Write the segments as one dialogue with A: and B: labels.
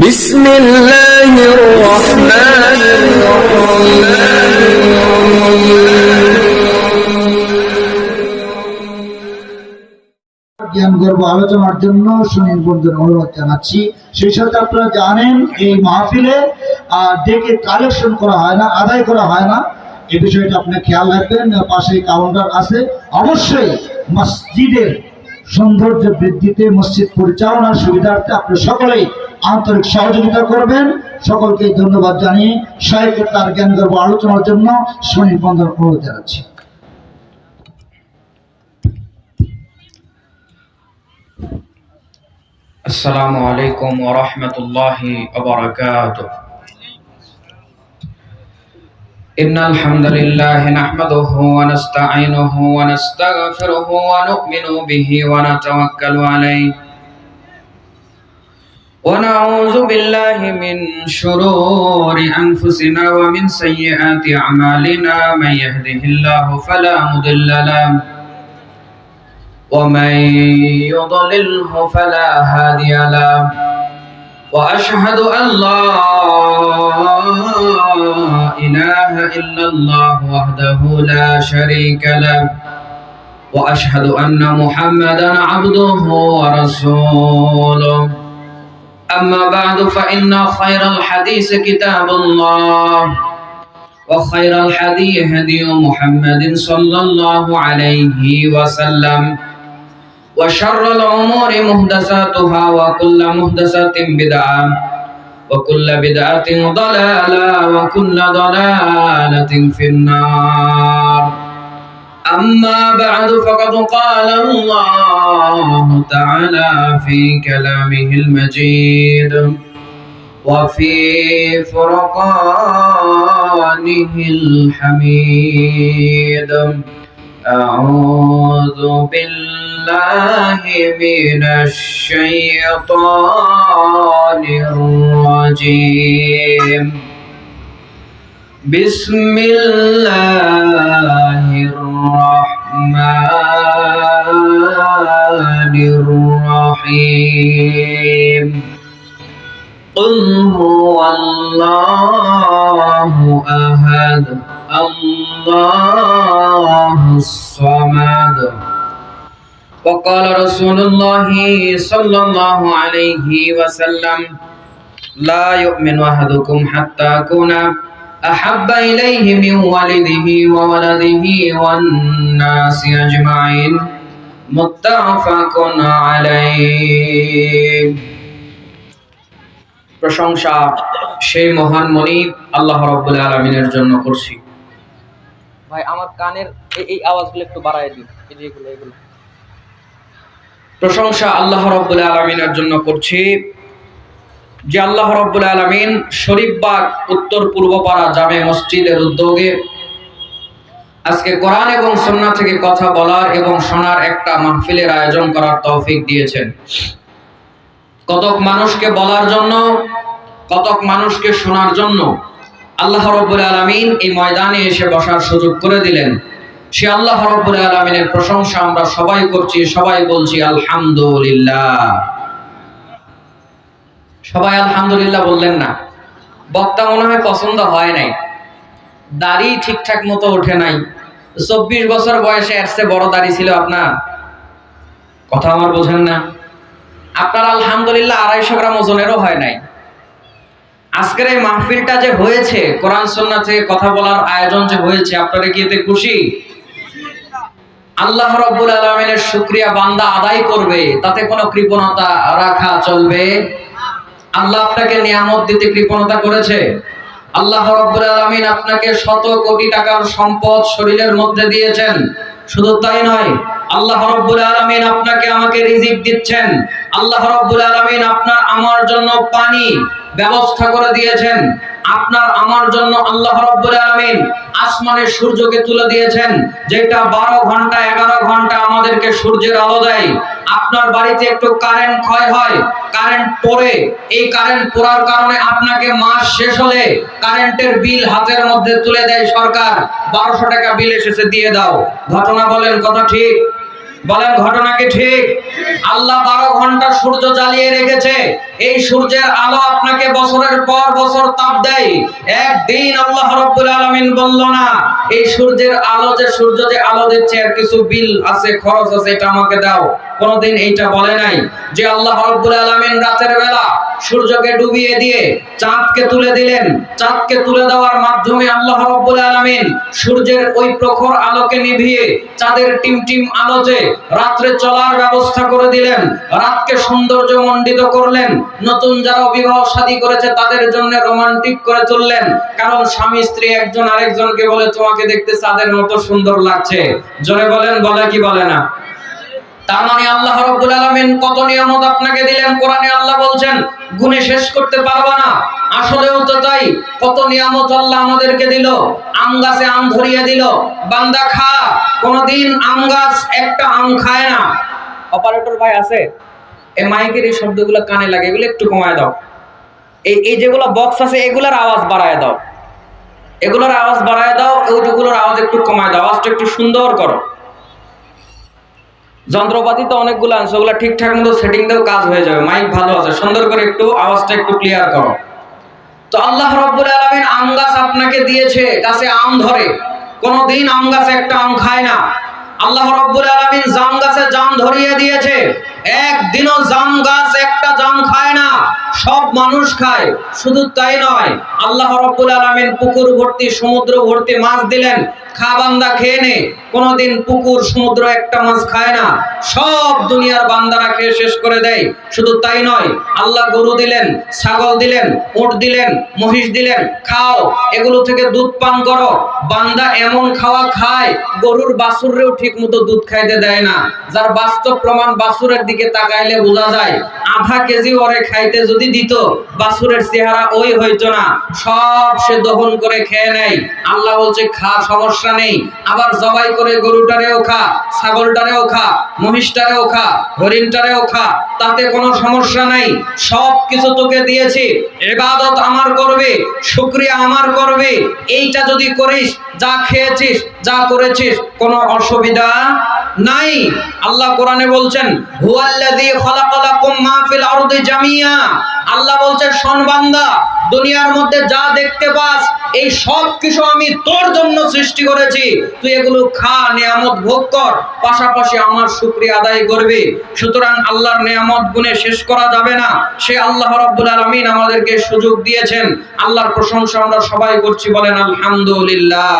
A: بسم الله الرحمن
B: জ্ঞান গর্ব আলোচনার জন্য সুনীল বন্ধুর অনুরোধ জানাচ্ছি। সেই সাথে আপনারা জানেন এই মাহফিলে ডেকে কালেকশন করা হয় না, আদায় করা হয় না, এই বিষয়টা আপনি খেয়াল রাখবেন। পাশে কাউন্টার আছে। অবশ্যই মসজিদের সৌন্দর্য বৃদ্ধিতে, মসজিদ পরিচালনার সুবিধার্থে আপনি সকলেই আন্তরিক সহযোগিতা করবেন। সকলকে ধন্যবাদ জানিয়ে শাইখ তার জ্ঞান গর্ব আলোচনার জন্য সুনীল বন্ধুর অনুরোধ জানাচ্ছি।
C: السلام عليكم ورحمة الله وبركاته. إن الحمد لله نحمده ونستعينه ونستغفره ونؤمن به ونتوكل عليه ونعوذ بالله من شرور أنفسنا ومن سيئات أعمالنا. من يهده الله فلا مضل له ومن يضلله فلا هادي له وأشهد أن لا إله إلا الله وحده لا شريك له وأشهد أن محمدا عبده ورسوله. أما بعد فإن خير الحديث كتاب الله وخير الهدي هدي محمد صلى الله عليه وسلم وشر الأمور محدثاتها وكل محدثة بدعة وكل بدعة ضلالة وكل ضلالة في النار. أما بعد فقد قال الله تعالى في كلامه المجيد وفي فرقانه الحميد. أعوذ بالله من الشيطان الرجيم. بسم الله الرحمن الرحيم. قل هو الله أحد الله الصمد. وقال رسول الله صلى الله عليه وسلم لا يؤمن أحدكم حتى أكون أحب إليه من والده وولده والناس أجمعين. متفق عليه. প্রশংসা সেই মহান মনিব আল্লাহ রাব্বুল আলামিনের জন্য করছি।
D: ভাই আমার কানের এই আওয়াজগুলো একটু বাড়ায় দিন। এগুলো
C: প্রশংসা আল্লাহ রাব্বুল আলামিনের জন্য করছি, যে আল্লাহ রাব্বুল আলামিন শরীফবাগ উত্তর পূর্বপাড়া জামে মসজিদের উদ্যোগে আজকে কোরআন এবং সুন্নাহ থেকে কথা বলার এবং শোনার একটা মাহফিলের আয়োজন করার তৌফিক দিয়েছেন। কতক মানুষকে বলার জন্য, কতক মানুষকে শোনার জন্য আল্লাহ রাব্বুল আলামিন এই ময়দানে এসে বসার সুযোগ করে দিলেন। সে আল্লাহ রাব্বুল আলামিনের প্রশংসা আমরা সবাই করছি, সবাই বলছি আলহামদুলিল্লাহ। সবাই আলহামদুলিল্লাহ বললেন না? বক্তা মনে হয় পছন্দ হয় নাই, দাড়ি ঠিকঠাক মতো ওঠে নাই। 24 বছর বয়সে এর চেয়ে বড় দাড়ি ছিল আপনার? কথা আমার বোঝেন না? আপনার আলহামদুলিল্লাহ 250 গ্রাম ওজনেরও হয় নাই। আজকের এই মাহফিলটা যে হয়েছে, কোরআন সুন্নাহ থেকে কথা বলার আয়োজন যে হয়েছে, আপনারা কি এতে খুশি? আল্লাহ রাব্বুল আলামিনের শুকরিয়া বান্দা আদায় করবে, তাতে কোনো কৃপণতা রাখা চলবে? আল্লাহ আপনাকে নিয়ামত দিতে কৃপণতা করেছে? আল্লাহ রাব্বুল আলামিন আপনাকে শত কোটি টাকার সম্পদ শরীরের মধ্যে দিয়েছেন। শুধু তাই নয়, আল্লাহ রাব্বুল আলামিন আপনাকে আমাকে রিজিক দিচ্ছেন। আল্লাহ রাব্বুল আলামিন আপনার আমার জন্য পানি ব্যবস্থা করে দিয়েছেন। আপনার আমার জন্য আল্লাহ রাব্বুল আলামিন আসমানে সূর্যকে তুলে দিয়েছেন, যেটা 12 ঘন্টা 11 ঘন্টা আমাদেরকে সূর্যের আলো দেয়। আপনার বাড়িতে একটু কারেন্ট ক্ষয় হয়, কারেন্ট পড়ে, এই কারেন্ট পড়ার কারণে আপনাকে মাস শেষ হলে কারেন্টের বিল হাতের মধ্যে তুলে দেয় সরকার, 1200 টাকা বিল এসেছে দিয়ে দাও। ঘটনা বলেন, কথা ঠিক? বলেন ঘটনা কি ঠিক? আল্লাহ 12 ঘন্টা সূর্য জ্বালিয়ে রেখেছে। এই সূর্যের আলো আপনাকে বছরের পর বছর তাপ দেয়। একদিন আল্লাহ রাব্বুল আলামিন বলল না এই সূর্যের আলো যে সূর্য যে আলো দিচ্ছে এর কিছু বিল আছে, খরচ আছে, এটা আমাকে দাও। কোনদিন এইটা বলে নাই। যে আল্লাহ রাব্বুল আলামিন রাতের বেলা সূর্যকে ডুবিয়ে দিয়ে চাঁদকে তুলে দিলেন, চাঁদকে তুলে দেওয়ার মাধ্যমে আল্লাহ রাব্বুল আলামিন সূর্যের ওই প্রখর আলোকে নিভিয়ে চাঁদের টিমটিম আলোতে রাত্রে চলার ব্যবস্থা করে দিলেন, রাতকে সৌন্দর্যমণ্ডিত করলেন। নতুন যারা বিবাহ শাদী করেছে তাদের জন্য রোমান্টিক করে তুললেন, কারণ স্বামী স্ত্রী একজন আরেকজনকে বলে তোমাকে দেখতে চাঁদের মতো সুন্দর লাগছে। জোরে বলেন, বলে কি বলে না? তার মানে আল্লাহ রাব্বুল আলামিন কত নিয়ামত আপনাকে দিলেন, কোরআনে আল্লাহ বলছেন গুণে শেষ করতে পারবা না। আসলেও তো তাই, কত নিয়ামত আল্লাহ আমাদেরকে দিল। আম গাছে আম ধরিয়ে দিল, বান্দা খা। কোনদিন আম গাছ একটা আম খায় না।
D: অপারেটর ভাই আছে,
C: এই মাইকের এই শব্দগুলো কানে লাগে, এগুলো একটু কমায় দাও।
D: এই যেগুলো বক্স আছে এগুলার আওয়াজ বাড়ায় দাও,
C: এগুলোর আওয়াজ বাড়ায় দাও, ওইগুলোর আওয়াজ একটু কমায় দাও, আওয়াজটা একটু সুন্দর করো। যন্ত্রপাতি তো অনেকগুলো আছে, ওগুলো ঠিকঠাক মতো সেটিং দেও, কাজ হয়ে যাবে। মাইক ভালো আছে, সুন্দর করে একটু আওয়াজটা একটু ক্লিয়ার করো। তো আল্লাহ রাব্বুল আলামিন আম গাছ আপনাকে দিয়েছে, গাছে আম ধরে। কোনদিন আম গাছে একটা আম খায় না। আল্লাহ রাব্বুল আলামিন জাম গাছে জাম ধরিয়ে দিয়েছে, একদিনও জাম গাছ একটা জাম খায় না, সব মানুষ খায়। শুধু তাই নয়, আল্লাহ রাব্বুল আলামিন পুকুর ভর্তি সমুদ্র ভর্তি মাছ দিলেন, খা বান্দা খেয়ে নে। কোনদিন পুকুর সমুদ্র একটা মাছ খায় না, সব দুনিয়ার বান্দারা খেয়ে শেষ করে দেয়। শুধু তাই নয়, আল্লাহ গরু দিলেন, ছাগল দিলেন, উট দিলেন, মহিষ দিলেন, খাও, এগুলো থেকে দুধ পান করো। বান্দা এমন খাওয়া খায়, গরুর বাছুরেও ঠিক মতো দুধ খাইতে দেয় না। যার বাস্তব প্রমাণ বাছুরের দিকে তাকাইলে বোঝা যায়, আধা কেজি ওরে খাইতে যদি দিত, বাছুরের চেহারা ওই হইতো না, সব সে দহন করে খেয়ে নেয়। আল্লাহ বলছে খা, সমস্যা নেই। আবার জবাই করে গরুটারেও খা, ছাগলটারেও খা, মহিষটারেও খা, হরিণটারেও খা, তাতে কোনো সমস্যা নাই। সব কিছু তোকে দিয়েছি, ইবাদত আমার করবে, শুকরিয়া আমার করবে। এইটা যদি করিস, যা খেয়েছিস, যা করেছিস, কোনো অসুবিধা নাই। আল্লাহ কোরআনে বলছেন হুয়াল্লাযী খালাকালাকুম মা ফিল আরদি জামিয়া। আল্লাহ বলছে শোন বান্দা, দুনিয়ার মধ্যে যা দেখতে পাস এই সব কিছু আমি তোর জন্য সৃষ্টি করেছি। তুই এগুলো খা, নিয়ামত ভোগ কর, পাশাপাশি আমার শুকরিয়া আদায় করবি। সুতরাং আল্লাহর নিয়ামত গুণে শেষ করা যাবে না। সে আল্লাহ রাব্বুল আলামিন আমাদেরকে সুযোগ দিয়েছেন। আল্লাহর প্রশংসা আমরা সবাই করছি, বলেন আলহামদুলিল্লাহ।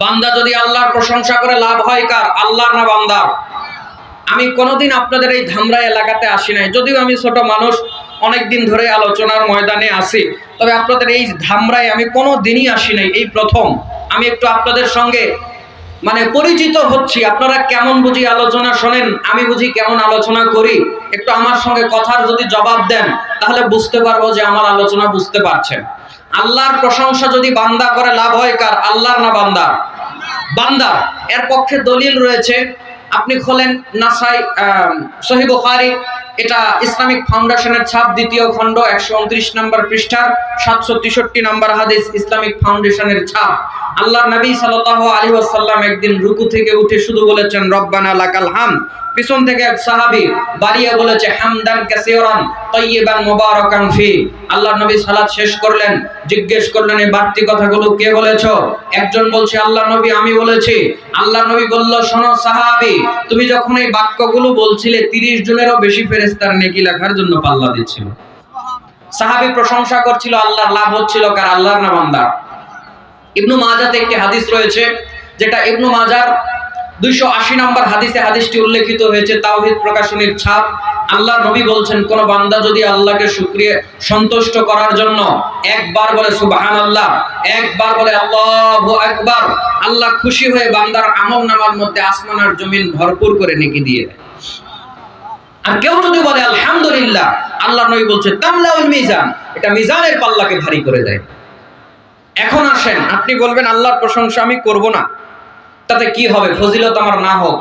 C: বান্দা যদি আল্লাহর প্রশংসা করে লাভ হয় কার? আল্লাহর না বান্দার? আমি কোনোদিন আপনাদের এই ধামরা এলাকাতে আসি নাই, যদিও আমি ছোট মানুষ, অনেকদিন ধরে আলোচনার ময়দানে আছি, তবে আপনাদের এই ধামরায় আমি কোনো দিনই আসি নাই, এই প্রথম। আমি একটু আপনাদের সঙ্গে পরিচিত হচ্ছি। আপনারা কেমন বুঝি আলোচনা শোনেন, আমি বুঝি কেমন আলোচনা করি, একটু আমার সঙ্গে কথার যদি জবাব দেন তাহলে বুঝতে পারবো যে আমার আলোচনা বুঝতে পারছেন। আল্লাহর প্রশংসা যদি বান্দা করে লাভ হয় কার? আল্লাহর না বান্দার? বান্দার। এর পক্ষে দলিল রয়েছে, আপনি খোলেন নাসাই সহিহ বুখারী, এটা ইসলামিক ফাউন্ডেশনের ছাপ, দ্বিতীয় খণ্ড 129 নম্বর পৃষ্ঠার 763 নম্বর হাদিস, ইসলামিক ফাউন্ডেশনের ছাপ। আল্লাহর নবী সাল্লাল্লাহু আলাইহি ওয়াসাল্লাম একদিন রুকু থেকে উঠে শুধু বলেছেন রব্বানা লাকাল হামদ। পিছন থেকে এক সাহাবী বাড়িয়ে বলেছে হামদান কাসীরান তাইয়িবান মুবারাকান ফি। আল্লাহর নবী সালাত শেষ করলেন, জিজ্ঞেস করলেন এই বাড়তি কথাগুলো কে বলেছো? একজন বলছে আল্লাহর নবী আমি বলেছি। আল্লাহর নবী বলল শোনো সাহাবী, তুমি যখন এই বাক্যগুলো বলছিলে 30 জনেরও বেশি ফেরেশতার নেকি লেখার জন্য পাল্লা দিচ্ছিল। সাহাবী প্রশংসা করছিল, আল্লাহর লাভ হচ্ছিল কার? আল্লাহর না বান্দার? ইবনু মাজাতে একটি হাদিস রয়েছে, যেটা ইবনু মাজার 280 নম্বর হাদিসে হাদিসটি উল্লেখিত হয়েছে, তাওহীদ প্রকাশনীর ছাপ। আল্লাহর নবী বলছেন কোন বান্দা যদি আল্লাহকে শুকরিয়া সন্তুষ্ট করার জন্য একবার বলে সুবহানাল্লাহ, একবার বলে আল্লাহু আকবার, আল্লাহ খুশি হয়ে বান্দার আমলনামার মধ্যে আসমান আর জমিন ভরপুর করে নেকি দিয়ে দেয়। আর কেউ যদি বলে আলহামদুলিল্লাহ, আল্লাহর নবী বলছেন তামলাউল মিজান, এটা মিজানের পাল্লাকে ভারী করে দেয়। এখন আসেন, আপনি বলবেন আল্লাহর প্রশংসা আমি করব না, তাতে কি হবে? ফজিলত আমার না হোক।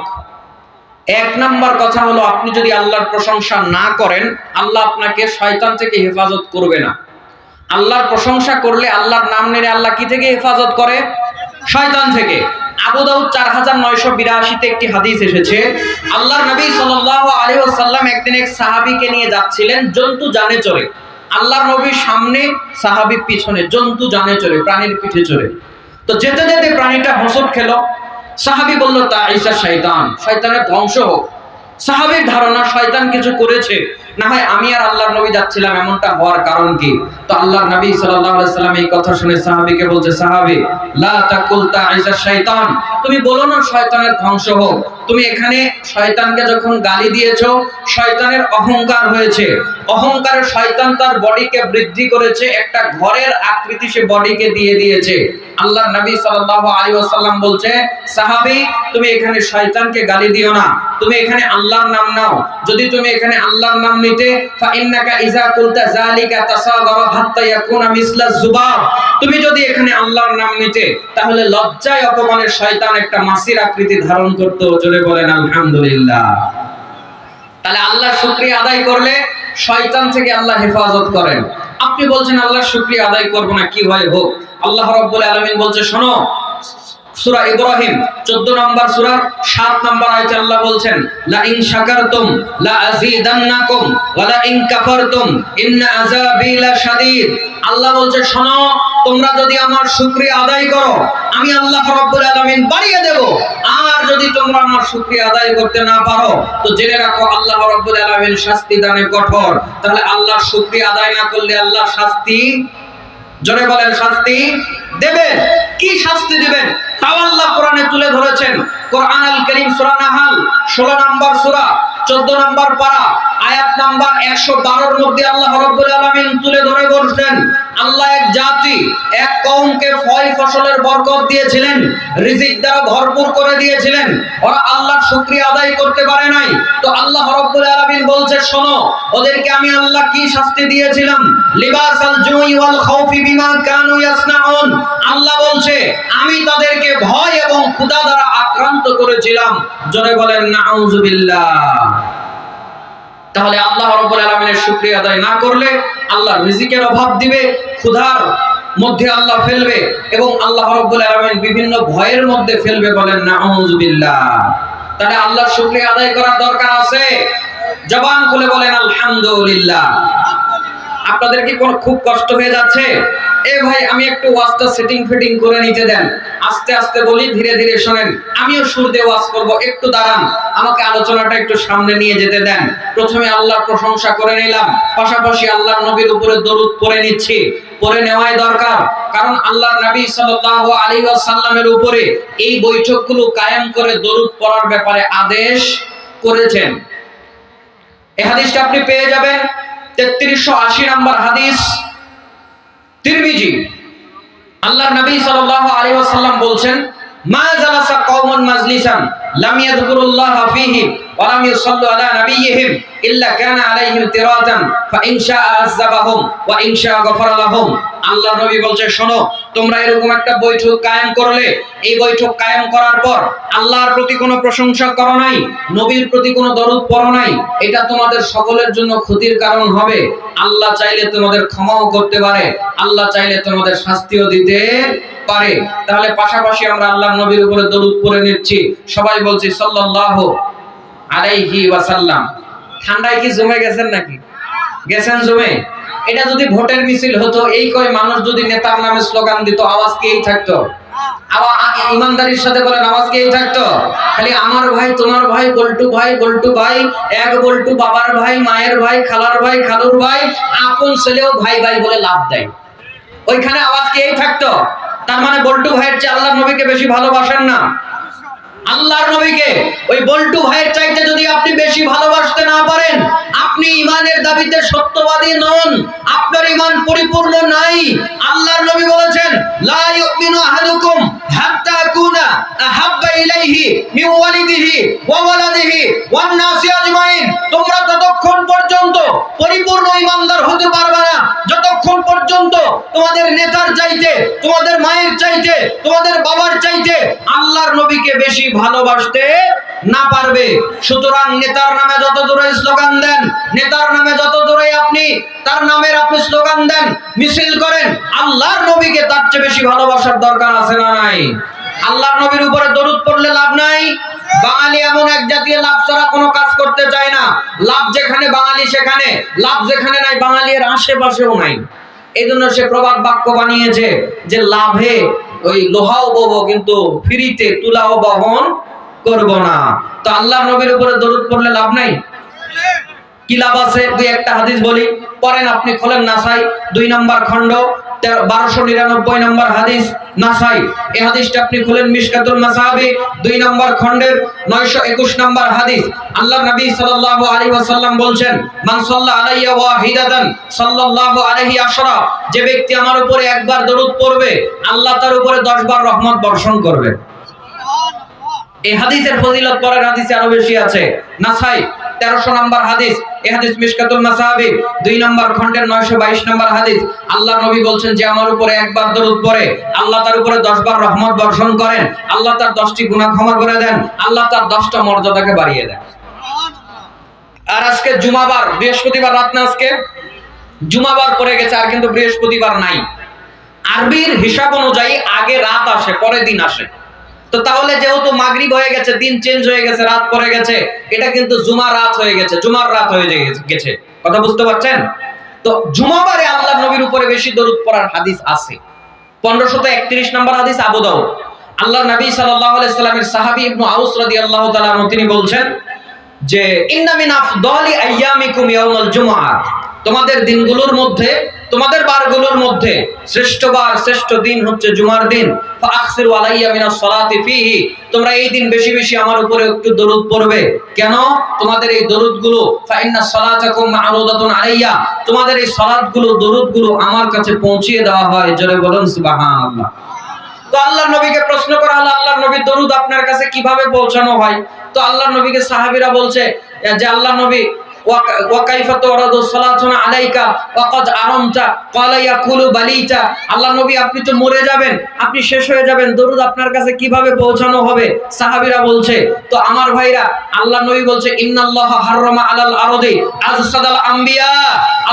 C: এক নাম্বার কথা হলো, আপনি যদি আল্লাহর প্রশংসা না করেন, আল্লাহ আপনাকে শয়তান থেকে হেফাজত করবে না। আল্লাহর প্রশংসা করলে, আল্লাহর নাম নিলে আল্লাহ কি থেকে হেফাজত করে? শয়তান থেকে। আবু দাউদ 4982-তে একটি হাদিস এসেছে, আল্লাহর নবী সাল্লাল্লাহু আলাইহি ওয়াসাল্লাম একদিন এক সাহাবীকে নিয়ে যাচ্ছিলেন জন্তু জানে চড়ে। আল্লাহর নবীর সামনে, সাহাবী পিছনে, জন্তু জানে চড়ে, প্রাণীর পিঠে চড়ে। তো যেতে যেতে প্রাণীটা হোঁচট খেলো। সাহাবী বলল, তা ঈসা শয়তান, শয়তানের ধ্বংস হোক। সাহাবীর ধারণা শয়তান কিছু করেছে, না হয় আমি আর আল্লাহর নবী যাচ্ছিলাম, এমনটা হওয়ার কারণ কি? তো আল্লাহর নবী সাল্লাল্লাহু আলাইহি সাল্লাম এই কথা শুনে সাহাবীকে বলছে, সাহাবী লা তাকুল তা ঈসা শয়তান, তুমি বলো না শয়তানের ধ্বংস হোক। তুমি এখানে শয়তানকে যখন গালি দিয়েছো, শয়তানের অহংকার হয়েছে, অহংকারে শয়তান তার বডিকে বৃদ্ধি করেছে, একটা ঘরের আকৃতি সে বডিকে দিয়ে দিয়েছে। আল্লাহর নবী সাল্লাল্লাহু আলাইহি ওয়াসাল্লাম বলছে, সাহাবী তুমি এখানে শয়তানকে গালি দিও না, তুমি এখানে আল্লাহর নাম নাও। যদি তুমি এখানে আল্লাহর নাম নিতে, ফা ইন্নাকা ইযা কুলতা যালিকা তাসাগারা হাত্তা ইয়াকুনা মিসলা যুবাব, তুমি যদি এখানে আল্লাহর নাম নিতে, তাহলে লজ্জায় অপমানের শয়তান একটা মাছির আকৃতি ধারণ করত। জোরে বলেন আলহামদুলিল্লাহ। তাহলে আল্লাহর শুকরিয়া আদায় করলে শয়তান থেকে আল্লাহ হেফাজত করেন। আপনি বলছেন আল্লাহর শুকরিয়া আদায় করব না, কি হয় হোক। আল্লাহ রাব্বুল আলামিন বলছে, শোনো, সূরা ইব্রাহিম 14 নম্বর সূরার 7 নম্বর আয়াতে আল্লাহ বলছেন, লা ইন শাকারতুম লা আযীদান্নাকুম ওয়া লা ইন কাফারতুম ইন্না আযাবি লাশাদীদ। আল্লাহ বলছে, শোনো, তোমরা যদি আমার শুকরিয়া আদায় করো, আমি আল্লাহ রাব্বুল আলামিন বাড়িয়ে দেব। আর যদি তোমরা আমার শুকরিয়া আদায় করতে না পারো, তো জেনে রাখো আল্লাহ রাব্বুল আলামিন শাস্তি দানে কঠোর। তাহলে আল্লাহর শুকরিয়া আদায় না করলে আল্লাহ শাস্তি, জোরে বলেন, শাস্তি দেবেন। কি শাস্তি দিবেন তাও আল্লাহ কোরআনে তুলে ধরেছেন। কোরআন আল কারীম সূরা নাহাল 16 নম্বর সূরা 14 নম্বর পারা আয়াত নাম্বার 112 এর মধ্যে আল্লাহ রাব্বুল আলামিন তুলে ধরে বলছেন, আল্লাহ এক জাতি, এক কওমকে ফল ফসলের বরকত দিয়েছিলেন, রিজিক দ্বারা ভরপুর করে দিয়েছিলেন, ওরা আল্লাহর শুকরিয়া আদায় করতে পারে নাই। তো আল্লাহ রাব্বুল আলামিন বলছে, শোনো, ওদেরকে আমি আল্লাহ কি শাস্তি দিয়েছিলাম, লিবাসাল জুই ওয়াল খাউফি বিমা কানু ইয়াসনাউন। আল্লাহ বলছে, আমি তাদেরকে ভয় এবং ক্ষুধা দ্বারা আক্রান্ত করেছিলাম। জোরে বলেন নাউযুবিল্লাহ। তাহলে আল্লাহ রাব্বুল আলামিনের শুকরিয়া আদায় না করলে আল্লাহ রিজিকের অভাব দিবে, ক্ষুধার মধ্যে আল্লাহ ফেলবে, এবং আল্লাহ রাব্বুল আলামিন বিভিন্ন ভয়ের মধ্যে ফেলবে। বলেন নাউযুবিল্লাহ। তাহলে আল্লাহর শুকরিয়া আদায় করার দরকার আছে। জবান খুলে বলেন আলহামদুলিল্লাহ। আপনাদের কি কোনো খুব কষ্ট হয়ে যাচ্ছে? এ ভাই, আমি একটু ওয়াজটা সেটিং ফিটিং করে নিতে দেন, আস্তে আস্তে বলি, ধীরে ধীরে শোনেন। আমিও সুর দিয়ে ওয়াজ করব, একটু দাঁড়ান, আমাকে আলোচনাটা একটু সামনে নিয়ে যেতে দেন। প্রথমে আল্লাহর প্রশংসা করে নিলাম, পাশাপাশি আল্লাহর নবীর উপরে দরুদ পড়ে নিচ্ছি। পড়ে নেওয়াই দরকার, কারণ আল্লাহর নবী সাল্লাল্লাহু আলাইহি ওয়াসাল্লামের উপরে এই বৈঠকগুলো কায়েম করে দরুদ পড়ার ব্যাপারে আদেশ করেছেন। এই হাদিসটা আপনি পেয়ে যাবেন 3380 নম্বর হাদিস, তিরমিজি। আল্লাহর নবী সাল্লাল্লাহু আলাইহি ওয়াসাল্লাম বলছেন, মা জালাসা কওমুন মাজলিসান লাম ইয়াযকুরুল্লাহা ফীহি ওয়া লাম ইউসাল্লু আলা নাবিয়্যিহিম ইল্লা কানা আলাইহিম তিরাতান ফা ইন শাআ আযাবাহুম ওয়া ইন শাআ গফারা লাহুম। আল্লাহর নবী বলছে, শোনো, তোমরা এরকম একটা বৈঠক কায়েম করলে, এই বৈঠক কায়েম করার পর আল্লাহর প্রতি কোনো প্রশংসা করো নাই, নবীর প্রতি কোনো দরুদ পড়ো নাই, এটা তোমাদের সকলের জন্য ক্ষতির কারণ হবে। আল্লাহ চাইলে তোমাদের ক্ষমাও করতে পারে, আল্লাহ চাইলে তোমাদের শাস্তিও দিতে পারে। তাহলে পাশাপাশি আমরা আল্লাহর নবীর উপরে দরুদ পড়ে নিচ্ছি। সবাই বলছি সাল্লাল্লাহু আলাইহি ওয়াসাল্লাম। ঠান্ডায় কি জমে গেছেন নাকি? গেছেন জমে? এটা যদি ভোটের মিছিল হতো, এই কয় মানুষ যদি নেতার নামে স্লোগান দিত, আওয়াজ কি এই থাকতো? ইমানদারির সাথে বলেন, আওয়াজ কি এই থাকতো? খালি আমার ভাই, তোমার ভাই, বল্টু ভাই, বল্টু ভাই, এক বল্টু, বাবার ভাই, মায়ের ভাই, খালার ভাই, খালুর ভাই, আপন ছেলেও ভাই ভাই বলে লাভ দেয়, ওইখানে আওয়াজ কি এই থাকতো? তার মানে বল্টু ভাইয়ের চেয়ে আল্লাহর নবীকে বেশি ভালোবাসেন না? আল্লাহর নবীকে ওই বল্টু ভাইয়ের চাইতে যদি আপনি বেশি ভালোবাসতে না পারেন, আপনি ঈমানের দাবিতে সত্যবাদী নন, আপনার ঈমান পরিপূর্ণ নাই। আল্লাহর নবী বলেছেন, লা ইউমিনু আহাদুকুম হাত্তা আকুনা আহাব্বা ইলাইহি মিন ওয়ালিদিহি ওয়া ওয়ালাদিহি ওয়ান নাসি আজমাইন। তোমরা ততক্ষণ পর্যন্ত পরিপূর্ণ ঈমানদার হতে পারবে না যতক্ষণ পর্যন্ত তোমাদের নেতার চাইতে, তোমাদের মায়ের চাইতে, তোমাদের বাবার চাইতে আল্লাহর নবীকে বেশি ভালোবাসতে না পারবে। সুতরাং নেতার নামে যত জোরে স্লোগান দেন, নেতার নামে যত জোরে আপনি তার নামের আপনি স্লোগান দেন, মিছিল করেন, আল্লাহর নবীকে তার চেয়ে বেশি ভালোবাসার দরকার আছে না নাই? আল্লাহর নবীর উপরে দরুদ পড়লে লাভ নাই। বাঙালি এমন এক জাতীয় লাভ ছাড়া কোনো কাজ করতে চায় না। লাভ যেখানে বাঙালি সেখানে, লাভ যেখানে নাই বাঙালি এর আশেপাশেও নাই। এই জন্য সে প্রবাদ বাক্য বানিয়েছে যে লাভে ওই লোহাও বহব কিন্তু ফ্রিতে তুলাও বহন করব না। তো আল্লাহর নবীর উপরে দরুদ পড়লে লাভ নাই। কি লাভ আছে? দুই একটা হাদিস বলি, পড়েন আপনি, খোলেন নাসাই 2 নম্বর খণ্ড 1299 নম্বর হাদিস, নাসাই। এই হাদিসটা আপনি খুলেন মিশকাতুল মাসাবি 2 নম্বর খণ্ডের 921 নম্বর হাদিস। আল্লাহর নবী সাল্লাল্লাহু আলাইহি ওয়াসাল্লাম বলছেন, মান সাল্লা আলাইয়া ওয়াহিদাতান সাল্লাল্লাহু আলাইহি আশরা, যে ব্যক্তি আমার উপরে একবার দরুদ পড়বে আল্লাহ তার উপরে 10 বার রহমত বর্ষণ করবে। এই হাদিসের ফজিলত পরের হাদিসে আরো বেশি আছে। নাসাই 1300 নম্বর হাদিস, এই হাদিস মিশকাতুল মাসাবি 2 নম্বর খণ্ডের 922 নম্বর হাদিস। আল্লাহর নবী বলছেন যে আমার উপরে একবার দরুদ পড়ে আল্লাহ তার উপরে 10 বার রহমত বর্ষণ করেন, আল্লাহ তার 10টি গুনাহ ক্ষমা করে দেন, আল্লাহ তার 10টা মর্যাদাকে বাড়িয়ে দেন। আর আজকে জুমাবার, বৃহস্পতিবার রাত না, আজকে জুমাবার পড়ে গেছে আর কিন্তু বৃহস্পতিবার নাই। আরবির হিসাব অনুযায়ী আগে রাত আসে, পরে দিন আসে। তো তাহলে যেহেতু মাগরিব হয়ে গেছে, দিন চেঞ্জ হয়ে গেছে, রাত পড়ে গেছে, এটা কিন্তু জুমার রাত হয়ে গেছে, জুমার রাত হয়ে গেছে। কথা বুঝতে পারছেন? তো জুমাবারে আল্লাহর নবীর উপরে বেশি দরুদ পড়ার হাদিস আছে। 1531 নম্বর হাদিস, আবু দাউদ। আল্লাহর নবী সাল্লাল্লাহু আলাইহি সাল্লামের সাহাবী ইবনে আউস রাদিয়াল্লাহু তাআলা আনহু তিনি বলছেন যে ইন্না মিন আফদালি আইয়ামিকুম ইয়াউমুল জুমআহ, তোমাদের দিনগুলোর মধ্যে, তোমাদের বারগুলোর মধ্যে শ্রেষ্ঠ বার, শ্রেষ্ঠ দিন হচ্ছে জুমার দিন। ফাআকসিরু আলাইয়া মিনাস সালাতি ফিহি, তোমরা এই দিন বেশি বেশি আমার উপরে একটু দরুদ পড়বে। কেন? তোমাদের এই দরুদগুলো, ফা ইন্না সালাতাকুম মা'রুদাতুন আলাইয়া, তোমাদের এই সালাতগুলো, দরুদগুলো আমার কাছে পৌঁছিয়ে দেওয়া হয়। জোরে বলুন সুবহানাল্লাহ। তো আল্লাহর নবীকে প্রশ্ন করা হলো, আল্লাহর নবীর দরুদ আপনার কাছে কিভাবে পৌঁছানো হয়? তো আল্লাহর নবীকে সাহাবীরা বলছে যে আল্লাহর নবী ওয়া কাইফা তুরাদু সালাতুনা আলাইকা ওয়া ক্বাদ আরামতা ক্বালা ইয়াকুলু বালিতা, আল্লাহর নবী আপনি তো মরে যাবেন, আপনি শেষ হয়ে যাবেন, দরুদ আপনার কাছে কিভাবে পৌঁছানো হবে? সাহাবীরা বলছে। তো আমার ভাইরা, আল্লাহর নবী বলছে ইন্নাল্লাহা হাররামা আলাল আরদি আজসাদাল আম্বিয়া,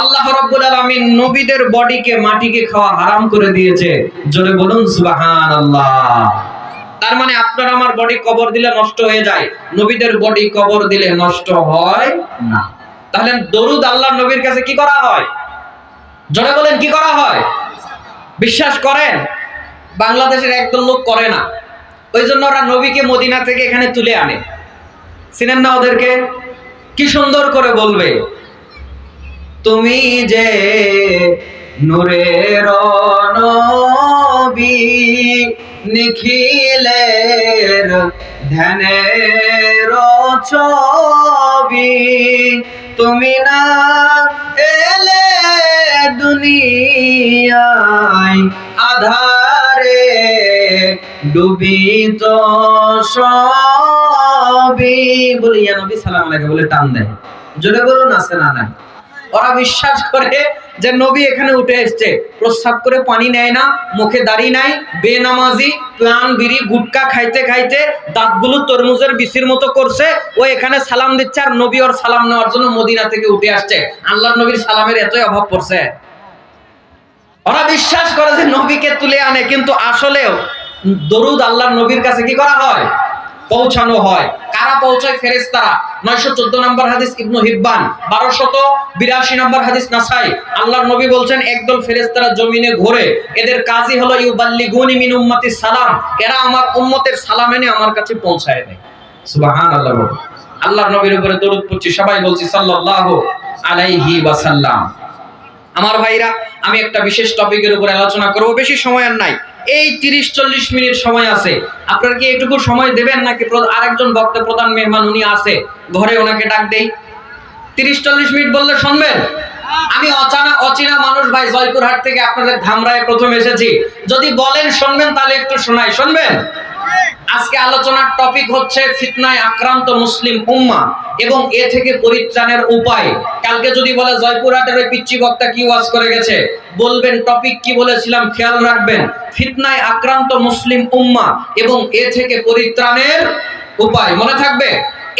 C: আল্লাহ রাব্বুল আলামিন নবীদের বডিকে, মাটিকে খাওয়া হারাম করে দিয়েছে। জোরে বলুন সুবহানাল্লাহ। তার মানে আপনার আমার বডি কবর দিলে নষ্ট হয়ে যায়, নবীদের বডি কবর দিলে নষ্ট হয় না। তাহলে দরুদ আল্লাহর নবীর কাছে কি করা হয়? জোরে বলেন, কি করা হয়? বিশ্বাস করেন বাংলাদেশের একদল লোক করে না, ওই জন্য ওরা নবীকে মদিনা থেকে এখানে তুলে আনে। চিনেন না ওদেরকে? কি সুন্দর করে বলবে, তুমি যে নূরের নবী, নিখিলের ধ্যানের ছবি, তুমি না এলে দুনিয়ায় আধারে ডুবিত সবই। বলিয়া নবী সালাম আলাইহি বলে টান দেয়। জোরে বলুন আছে না নাই? ওরা বিশ্বাস করে যে নবী এখানে উঠে এসছে, প্রস্রাব করে পানি নেয় না, মুখে দাড়ি নাই, বেনামাজি, প্লান বিড়ি গুটকা খাইতে খাইতে দাঁতগুলো তরমুজের বিচির মতো করছে, ও এখানে সালাম দিচ্ছে আর নবী ওর সালাম নেওয়ার জন্য মদিনা থেকে উঠে আসছে। আল্লাহর নবীর সালামের এতই অভাব পড়ছে। ওরা বিশ্বাস করে যে নবীকে তুলে আনে, কিন্তু আসলেও দরুদ আল্লাহর নবীর কাছে কি করা হয়? পৌঁছানো হয়। কারা পৌঁছায়? ফেরেশতারা। 914 নম্বর হাদিস ইবনে হিব্বান, 1282 নম্বর হাদিস নাসাই। আল্লাহর নবী বলছেন একদল ফেরেশতারা জমিনে ঘোরে, এদের কাজই হলো ইউবাল্লিগুনি মিন উম্মতি সালাম, এরা আমার উম্মতের সালাম এনে আমার কাছে পৌঁছায় দেয়। সুবহানাল্লাহ। আল্লাহর নবীর উপরে দরুদ পড়ছি, সবাই বলছি সাল্লাল্লাহু আলাইহি ওয়াসাল্লাম। আমার ভাইরা, আমি একটা বিশেষ টপিকের উপর আলোচনা করব, বেশি সময় আর নাই, এই 30-40 মিনিট সময় আছে। আপনারা কি এটুকু সময় দেবেন নাকি আরেকজন বক্তা, প্রধান মেহমান উনি আছে ঘরে, ওনাকে ডাক দেই? 30-40 মিনিট বললে শুনবেন? আমি অচেনা মানুষ ভাই, জয়পুরহাট থেকে আপনাদের ধামরায় প্রথম এসেছি, যদি বলেন শুনবেন তাহলে একটু শোনাই, শুনবেন? আজকে আলোচনার টপিক হচ্ছে ফিতনায় আক্রান্ত মুসলিম উম্মাহ এবং এ থেকে পরিত্রাণের উপায়। কালকে যদি বলে জয়পুরহাটের ওই পিচ্চি বক্তা কি ওয়াজ করে গেছে, বলবেন টপিক কি বলেছিলাম, খেয়াল রাখবেন, ফিতনায় আক্রান্ত মুসলিম উম্মাহ এবং এ থেকে পরিত্রাণের উপায়। মনে থাকবে?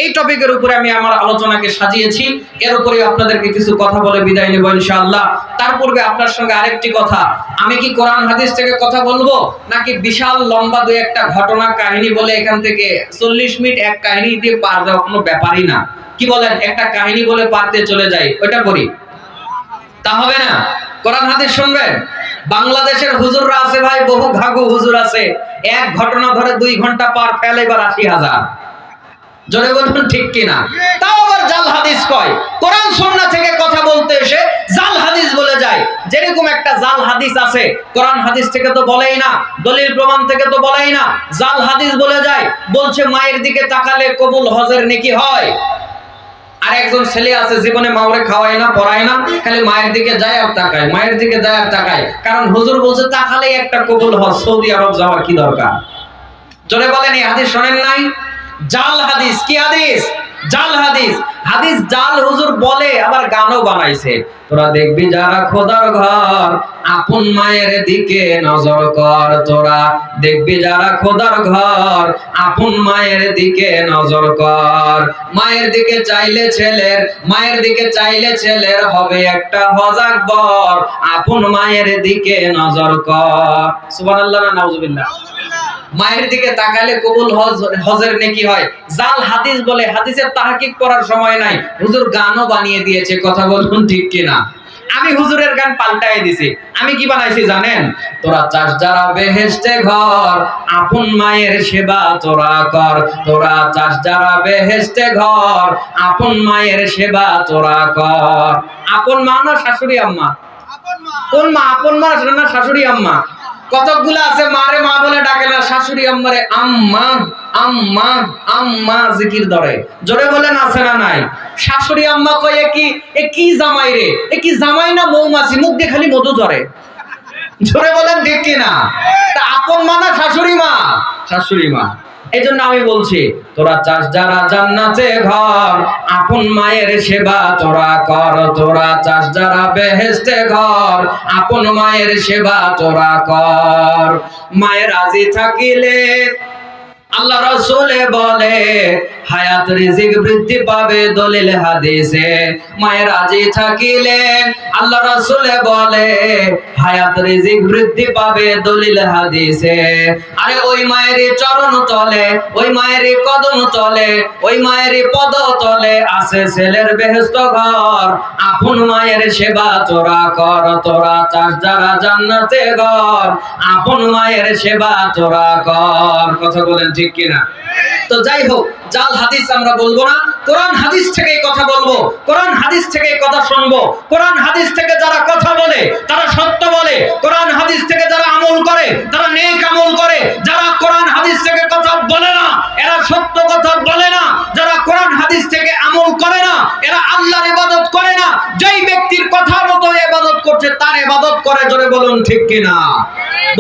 C: এই টপিকের উপরে আমি আমার আলোচনাকে সাজিয়েছি। এর উপরে আপনাদেরকে কিছু কথা বলে বিদায় নেব ইনশাআল্লাহ। তার পূর্বে আপনার সঙ্গে আরেকটি কথা, আমি কি কোরআন হাদিস থেকে কথা বলবো নাকি বিশাল লম্বা দুই একটা ঘটনা কাহিনী বলে এখান থেকে 40 মিনিট এক কাহিনী দিয়ে পার দেওয়া কোনো ব্যাপারই না। কি বলেন, একটা কাহিনী বলে পার দিয়ে চলে যাই, ওইটা করি? তা হবে না। কোরআন হাদিস শুনবেন। বাংলাদেশের হুজুররা আছে ভাই, বহু ঘাগু হুজুর আছে, এক ঘটনা ধরে 2 ঘন্টা পার ফেলে এবার 80,000। জোরে বলুন ঠিক কিনা? তাও আবার জাল হাদিস কয়। কোরআন সুন্নাহ থেকে কথা বলতে এসে জাল হাদিস বলে যায়। যেরকম একটা জাল হাদিস আছে, কোরআন হাদিস থেকে তো বলেই না, দলিল প্রমাণ থেকে তো বলেই না, জাল হাদিস বলে যায়। বলছে মায়ের দিকে তাকালে কবুল হজের নেকি হয়। আর একজন ছেলে আছে জীবনে মাওরে খাওয়ায় না, পড়ায় না, খালি মায়ের দিকে যায় আর তাকায়, মায়ের দিকে যায় আর তাকায়। কারণ হুজুর বলছে তাকালেই একটা কবুল হজ, সৌদি আরব যাওয়ার কি দরকার? জোরে বলেন, এই হাদিস শোনেন নাই? জাল হাদিস। কি হাদিস? জাল হাদিস। হাদিস জাল হুজুর বলে, আবার গানও বানাইছে। তোরা দেখবি যারা খোদার ঘর, আপন মায়ের দিকে নজর কর। তোরা দেখবি যারা খোদার ঘর, আপন মায়ের দিকে নজর কর। মায়ের দিকে চাইলে ছেলের, মায়ের দিকে চাইলে ছেলের হবে একটা হজ আকবর। আপন মায়ের দিকে নজর কর। সুবহানাল্লাহ না নাউজুবিল্লাহ? মায়ের দিকে তাকালে কবুল হজের নেকি হয়। জাল হাদিস বলে, হাদিসের তাহকিক করার সময় নাই। হুজুর গানও বানিয়ে দিয়েছে, কথা বলুন ঠিক কিনা? আমি হুজুরের গান পাল্টাই দিছি। আমি কি বানাইছি জানেন? তোরা চাস যারা বেহেশতে ঘর, আপন মায়ের সেবা তোরা কর। তোরা চাস যারা বেহেশতে ঘর, আপন মায়ের সেবা তোরা কর। আপন মা না শাশুড়ি আম্মা? কোন মা? আপন মা না শাশুড়ি আম্মা? কতকগুলো আছে মারে মা বলে ডাকে না, শাশুড়ি আম্মারে আম্মা আম্মা আম্মা জিকির ধরে। জোরে বলেন আছে না নাই? শাশুড়ি আম্মা কয় এ কি জামাই রে, এ কি জামাই না মৌমাছি, মুখ দিয়ে খালি মধু ঝরে। জোরে বলেন ঠিক কিনা? তা আপন মা না শাশুড়ি মা? শাশুড়ি মা। এই জন্য আমি বলছি, তোরা চাস যারা জান্নাতে ঘর, আপন মায়ের সেবা তোরা কর। তোরা চাস যারা বেহেশতে ঘর, আপন মায়ের সেবা তোরা কর। মায়ের রাজি থাকিলে আল্লাহ রাসূলে বলে হায়াত রিজিক বৃদ্ধি পাবে, দলিল হাদিসে। মায়ের রাজি থাকিলে আল্লাহ রাসূলে বলে হায়াত রিজিক বৃদ্ধি পাবে, দলিল হাদিসে। আরে ওই মায়ের চরণ তলে, ওই মায়ের কদম তলে, ওই মায়ের পদ তলে আছে ছেলের বেহেশত ঘর। আপন মায়ের সেবা তোরা কর। তোরা চাস যারা জান্নাতে ঘর, আপন মায়ের সেবা তোরা কর। কথা বলেন ঠিক কিনা? তো যাই হোক, জাল হাদিস আমরা বলবো না, কোরআন হাদিস থেকে কথা বলবো, কোরআন হাদিস থেকে কথা শুনবো। কোরআন হাদিস থেকে যারা কথা বলে তারা সত্য বলে, কোরআন হাদিস থেকে যারা আমল করে তারা নেক আমল করে। যারা কোরআন হাদিস থেকে কথা বলে না এরা সত্য কথা বলে না। যারা কোরআন হাদিস থেকে আমল করে না এরা আল্লাহর ইবাদত করে না। যেই ব্যক্তির কথা মতো ইবাদত করছে তার ইবাদত করে। জোরে বলুন ঠিক কিনা?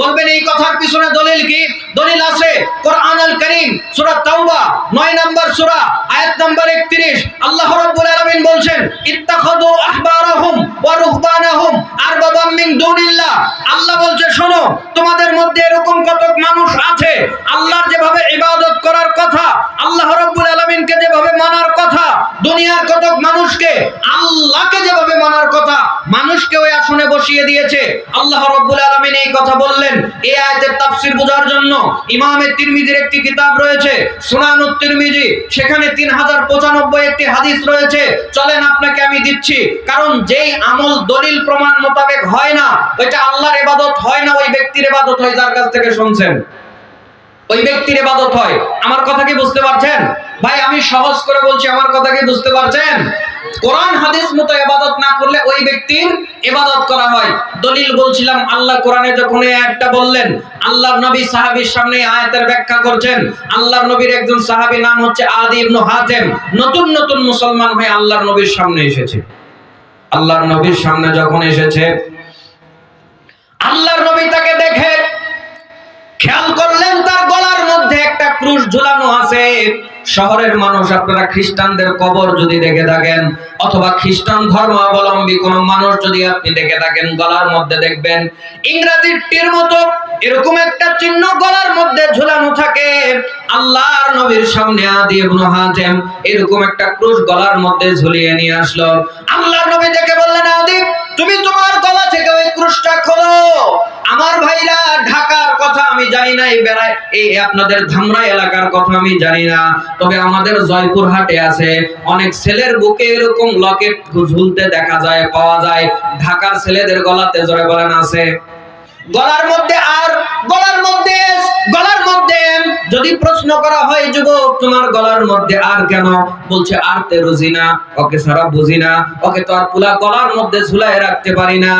C: বলবেন এই কথার পিছনে দলিল কি? দলিল আছে কোরআনুল কারীম সূরা তাওবা 9 নম্বর সূরা আয়াত নম্বর 31। আল্লাহ রাব্বুল আলামিন বলছেন ইত্তাখাযু আহবারাহুম ওয়া রুহবানাহুম আরবাবাম মিন দুনিল্লাহ। আল্লাহ বলছে শোনো, তোমাদের মধ্যে এরকম কত মানুষ আছে আল্লাহর যেভাবে ইবাদত করার কথা, আল্লাহ রাব্বুল আলামিনকে যেভাবে মানার কথা, দুনিয়ার কত মানুষকে আল্লাহকে যেভাবে মানার কথা মানুষকে ওই আসনে বসিয়ে দিয়েছে। আল্লাহ রাব্বুল আলামিন এই কথা বললেন এই আয়াতের তাফসীর বোঝার জন্য। ইমামে তিরমিজির একটি কিতাব রয়েছে সুনানুত তিরমিজি, সেখানে 3095 একটি হাদিস রয়েছে। চলেন আপনাকে আমি দিচ্ছি। কারণ যেই আমল দলিল প্রমাণ মোতাবেক হয় না ওইটা আল্লাহর ইবাদত হয় না, ওই ব্যক্তির ইবাদত হয় যার কাছ থেকে শুনছেন, ওই ব্যক্তির ইবাদত হয়। আমার কথা কি বুঝতে পারছেন ভাই? আমি সহজ করে বলছি, আমার কথা কি বুঝতে পারছেন? কোরআন হাদিস মতো ইবাদত না করলে ওই ব্যক্তির ইবাদত করা হয়। দলিল বলছিলাম, আল্লাহ কোরআনে যখন এই আয়াতটা বললেন, আল্লাহর নবী সাহাবীর সামনে আয়াতের ব্যাখ্যা করছেন। আল্লাহর নবীর একজন সাহাবী নাম হচ্ছে আদি ইবনে হাতেম, নতুন নতুন মুসলমান হয়ে আল্লাহর নবীর সামনে এসেছে। আল্লাহর নবীর সামনে যখন এসেছে, আল্লাহর নবী তাকে দেখে খেয়াল করলেন তার গলার মধ্যে একটা ক্রুশ ঝুলানো আছে। শহরের মানুষ আপনারা খ্রিস্টানদের কবর যদি দেখে থাকেন, অথবা খ্রিস্টান ধর্মাবলম্বী কোন মানুষ যদি আপনি দেখে থাকেন, গলার মধ্যে দেখবেন ইংরেজির টির মতো এরকম একটা চিহ্ন গলার মধ্যে ঝুলানো থাকে। আল্লাহর নবীর সামনে আদি ইবনে হাতেম এরকম একটা ক্রুশ গলার মধ্যে ঝুলিয়ে নিয়ে আসলো। আল্লাহর নবী দেখে বললেন, আদি তুমি তোমার গলা থেকে ওই ক্রুশটা খোলো। আমার ভাইরা, ঢাকার কথা আমি জানি না, এই আপনাদের ধামরাই এলাকার কথা আমি জানি না, তবে আমাদের জয়পুরহাটে আছে অনেক ছেলের বুকে এরকম লকেট ঝুলতে দেখা যায়, পাওয়া যায়। ঢাকার ছেলেদের গলাতে জোরে বলেন আছে। গলার মধ্যে যদি প্রশ্ন করা হয়, যুবক তোমার গলার মধ্যে আর কেন, বলছে আর তে রুজি না, ওকে সারা বুঝি না, ওকে তো আর পুলা গলার মধ্যে ঝুলায় রাখতে পারি না,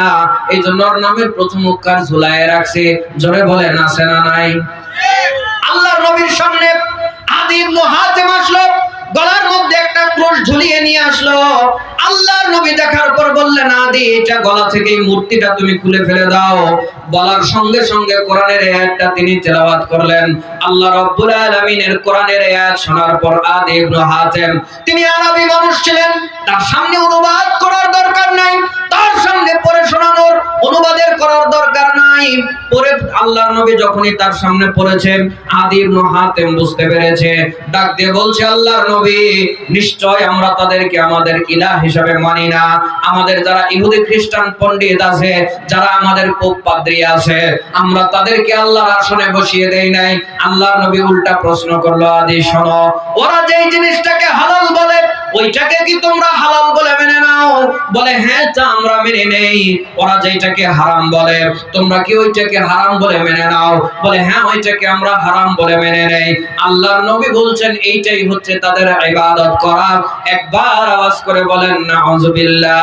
C: এই জন্য ওর নামের প্রথম উক্কার ঝুলায় রাখছে। জোরে বলেন আছে না নাই? আল্লাহর নবীর সামনে আদি ইবনে হাতেম আসলো, গলার মধ্যে একটা ক্রুশ ঝুলিয়ে নিয়ে আসলো। আল্লাহর নবী দেখার পর বললেন, আদি এটা গলা থেকে এই মূর্তিটা তুমি খুলে ফেলে দাও। বলার সঙ্গে সঙ্গে কোরআনের আয়াতটা তিনি তেলাওয়াত করলেন। আল্লাহ রাব্বুল আলামিনের কোরআনের আয়াত শোনার পর আদি ইবনে হাতেম, তিনি আরবি মানুষ ছিলেন, তার সামনে অনুবাদ করার দরকার নাই, তার সামনে পড়ে শোনানোর অনুবাদের করার দরকার নাই। পরে আল্লাহর নবী যখনই তার সামনে পড়েছেন, আদি ইবনে হাতেম বুঝতে পেরেছে, ডাক দিয়ে বলছে, আল্লাহর নবী নিশ্চয় আমরা তাদেরকে আমাদের ইলাহ হিসেবে মানি না। আমাদের যারা ইহুদি খ্রিস্টান পণ্ডিত আছে, যারা আমাদের পোপ পাদ্রী আছে, আমরা তাদেরকে আল্লাহর আসনে বসিয়ে দেই নাই। আল্লাহর নবী উল্টা প্রশ্ন করলো, আদি শোনো, ওরা যেই জিনিসটাকে হালাল বলে ওইটাকে কি তোমরা হালাল বলে মেনে নাও? বলে হ্যাঁ, তা আমরা মেনে নেই। ওরা যেটাকে হারাম বলে তোমরা কি ওইটাকে হারাম বলে মেনে নাও? বলে হ্যাঁ, ওইটাকে আমরা হারাম বলে মেনে নেই। আল্লাহর নবী বলছেন এইটাই হচ্ছে তাদের ইবাদত করা। একবার আওয়াজ করে বলেন নাউযুবিল্লাহ।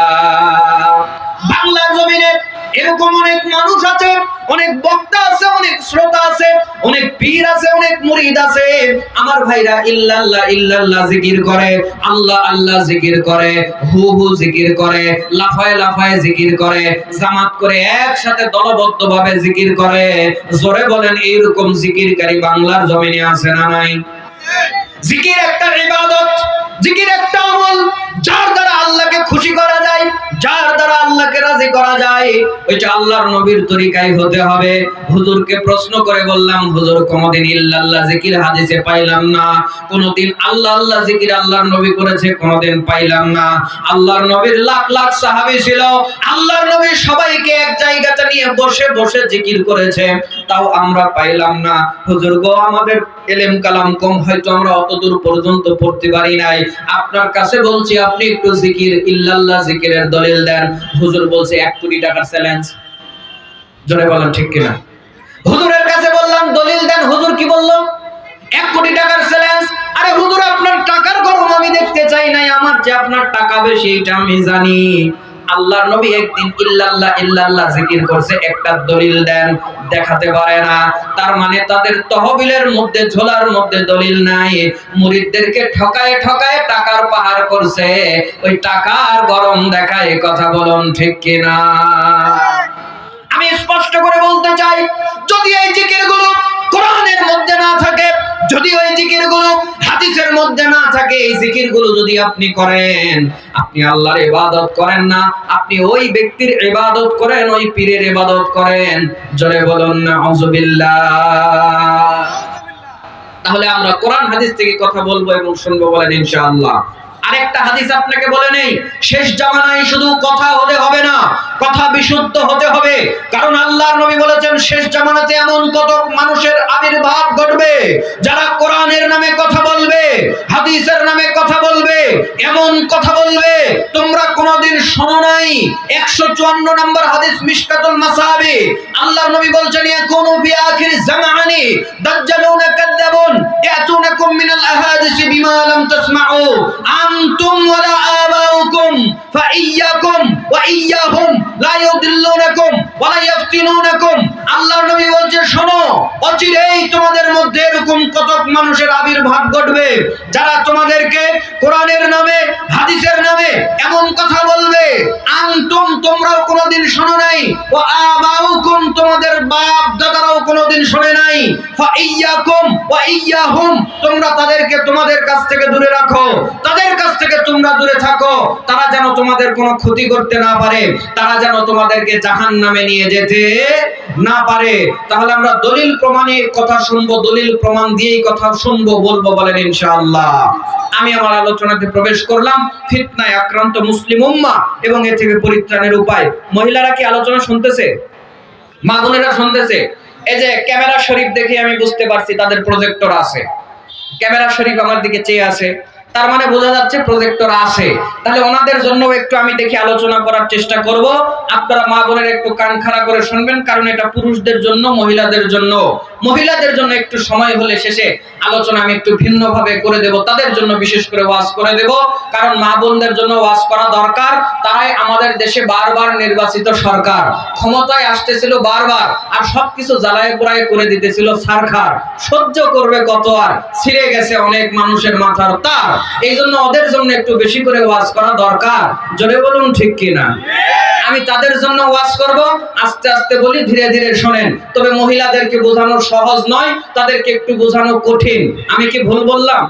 C: বাংলার জমিনে এরকম অনেক মানুষ আছে, অনেক বক্তা আছে, অনেক শ্রোতা আছে, অনেক পীর আছে, অনেক মুরিদ আছে। আমার ভাইরা ইল্লাল্লাহ ইল্লাল্লাহ জিকির করে, আল্লাহ আল্লাহ জিকির করে, হু হু জিকির করে, লাফায় লাফায় জিকির করে, জামাত করে একসাথে দলবদ্ধভাবে জিকির করে। জোরে বলেন, এইরকম জিকিরকারী বাংলার জমিনে আছে না নাই? জিকির একটা ইবাদত, জিকির একটা আমল, যার দ্বারা আল্লাহকে খুশি করা যায়, যার দ্বারা আল্লাহকে রাজি করা যায়, ওইটা আল্লাহর নবীর তরিকায় হতে হবে। হুজুরকে প্রশ্ন করে বললাম, হুজুর কোনদিন ইল্লাল্লাহ জিকির হাদিসে পাইলাম না, কোনদিন আল্লাহ আল্লাহ জিকির আল্লাহর নবী করেছে কোনদিন পাইলাম না। আল্লাহর নবীর লাখ লাখ সাহাবী ছিল, আল্লাহর নবী সবাইকে এক জায়গাতে নিয়ে বসে বসে জিকির করেছে, তাও আমরা পাইলাম না। হুজুর গো, আমাদের ইলম কালাম কম, হয়তো আমরা অতদূর পর্যন্ত পড়তে পারি নাই। আপনার কাছে বলছি, আপনি একটু জিকির ইল্লাল্লাহ জিকিরের দলিল দেন। হুজুর বলছে 1 কোটি টাকার চ্যালেঞ্জ। জোরে বলেন ঠিক কিনা? হুজুরের কাছে বললাম দলিল দেন, হুজুর কি বলল? 1 কোটি টাকার চ্যালেঞ্জ। আরে হুজুর, আপনার টাকার গরম আমি দেখতে চাই নাই, আমার যে আপনার টাকা বেশি এটা আমি জানি। আল্লাহর নবী একদিন ইল্লাল্লাহ ইল্লাল্লাহ জিকির করছে, একটা দলিল দেন, দেখাতে পারে না। তার মানে তাদের তহবিলের মধ্যে, ঝোলার মধ্যে দলিল নাই। মুরিদদেরকে ঠকায় ঠকায় টাকার পাহাড় করছে, ওই টাকার গরম দেখায়। কথা বলুন ঠিক কিনা? আমি স্পষ্ট করে বলতে চাই, যদি এই জিকিরগুলো কোরআনের মধ্যে না থাকে, যদি ওই জিকিরগুলো হাদিসের মধ্যে না থাকে, এই জিকিরগুলো যদি আপনি করেন, আপনি আল্লাহর ইবাদত করেন না, আপনি ওই ব্যক্তির ইবাদত করেন, ওই পীরের ইবাদত করেন। জোরে বলুন নাউযুবিল্লাহ। তাহলে আমরা কোরআন হাদিস থেকে কথা বলবো এবং শুনবো, বলেন ইনশাআল্লাহ। আরেকটা হাদিস আপনাকে বলে নেই, শেষ জামানায় শুধু কথা হলে হবে না, কথা বিশুদ্ধ হতে হবে। কারণ আল্লাহর নবী বলেছেন, শেষ জামানাতে এমন কত মানুষের আবির্ভাব ঘটবে যারা কোরআনের নামে কথা বলবে, হাদিসের নামে কথা বলবে, এমন কথা বলবে তোমরা কোনোদিন শোনো নাই। 154 নম্বর হাদিস, মিশকাতুল মাসাবি। আল্লাহর নবী বলছেন, ইয়াকুনু ফি আখির জামানি দাজ্জালুন কাযাবুন ইয়াতুনাকুম মিনাল আহাদিসি বিমা লাম তাসমাউ আনতুম ওয়ালা আবাউকুম ফাইয়াকুম ওয়া ইয়্যাহুম লা ইউদিল্লুনাকুম ওয়া লা ইফতিনুনাকুম। আল্লাহর নবী বলছে, শোনো, অচিরেই তোমাদের মধ্যে এরকম কত মানুষের আবির্ভাব ঘটবে যারা তোমাদেরকে কোরআনের নামে, হাদিসের নামে এমন কথা বলবে, আনতুম তোমরাও কোনোদিন শোনো নাই, ওয়া আবাউকুম তোমাদের বাপ দাদারাও কোনোদিন শোনে নাই। ফাইয়াকুম ওয়া ইয়াহুম, তোমরা তাদেরকে তোমাদের কাছ থেকে দূরে রাখো, তাদের কাছ থেকে তোমরা দূরে থাকো, তারা যেন তোমাদের কোনো ক্ষতি করতে না পারে, তারা যেন তোমাদেরকে জাহান্নামে নিয়ে যেতে না পারে। তাহলে আমরা দলিল প্রমাণে কথা শুনবো, দলিল প্রমাণ দিয়েই কথা শুনবো, বলবো, বলেন ইনশাআল্লাহ। আমি আমার আলোচনাতে প্রবেশ করলাম ফিতনায় আক্রান্ত মুসলিম উম্মাহ এবং এ থেকে পরিত্রাণের উপায়। মহিলারা কি আলোচনা শুনতেছে? মা বোনেরা শুনতেছে? এই যে ক্যামেরা শরীফ দেখে আমি বুঝতে পারছি তাদের প্রজেক্টর আছে। ক্যামেরা শরীফ আমার দিকে চেয়ে আছে, তার মানে বোঝা যাচ্ছে প্রজেক্টর আছে। তাহলে ওনাদের জন্য একটু আমি দেখি আলোচনা করার চেষ্টা করব। আপনারা মা বোনের একটু কান খাড়া করে শুনবেন, কারণ এটা পুরুষদের জন্য, মহিলাদের জন্য। মহিলাদের জন্য একটু সময় হলে শেষে আলোচনা আমি একটু ভিন্নভাবে করে দেব, তাদের জন্য বিশেষ করে ওয়াজ করে দেব, কারণ মা বোনদের জন্য ওয়াজ করা দরকার। তারাই আমাদের দেশে বারবার নির্বাচিত সরকার, ক্ষমতায় আসতেছিল বারবার, আর সবকিছু জ্বালায় পোড়ায় করে দিতেছিল সরকার। সহ্য করবে কত আর, ছিঁড়ে গেছে অনেক মানুষের মাথার তার। এই জন্য ওদের জন্য একটু বেশি করে ওয়াজ করা দরকার। জোরে বলুন ঠিক কিনা? আমি তাদের জন্য ওয়াজ করব, আস্তে আস্তে বলি, ধীরে ধীরে শোনেন। তবে মহিলাদেরকে বোঝানো সহজ নয়, তাদেরকে একটু বোঝানো কঠিন। আমি কি ভুল বললাম?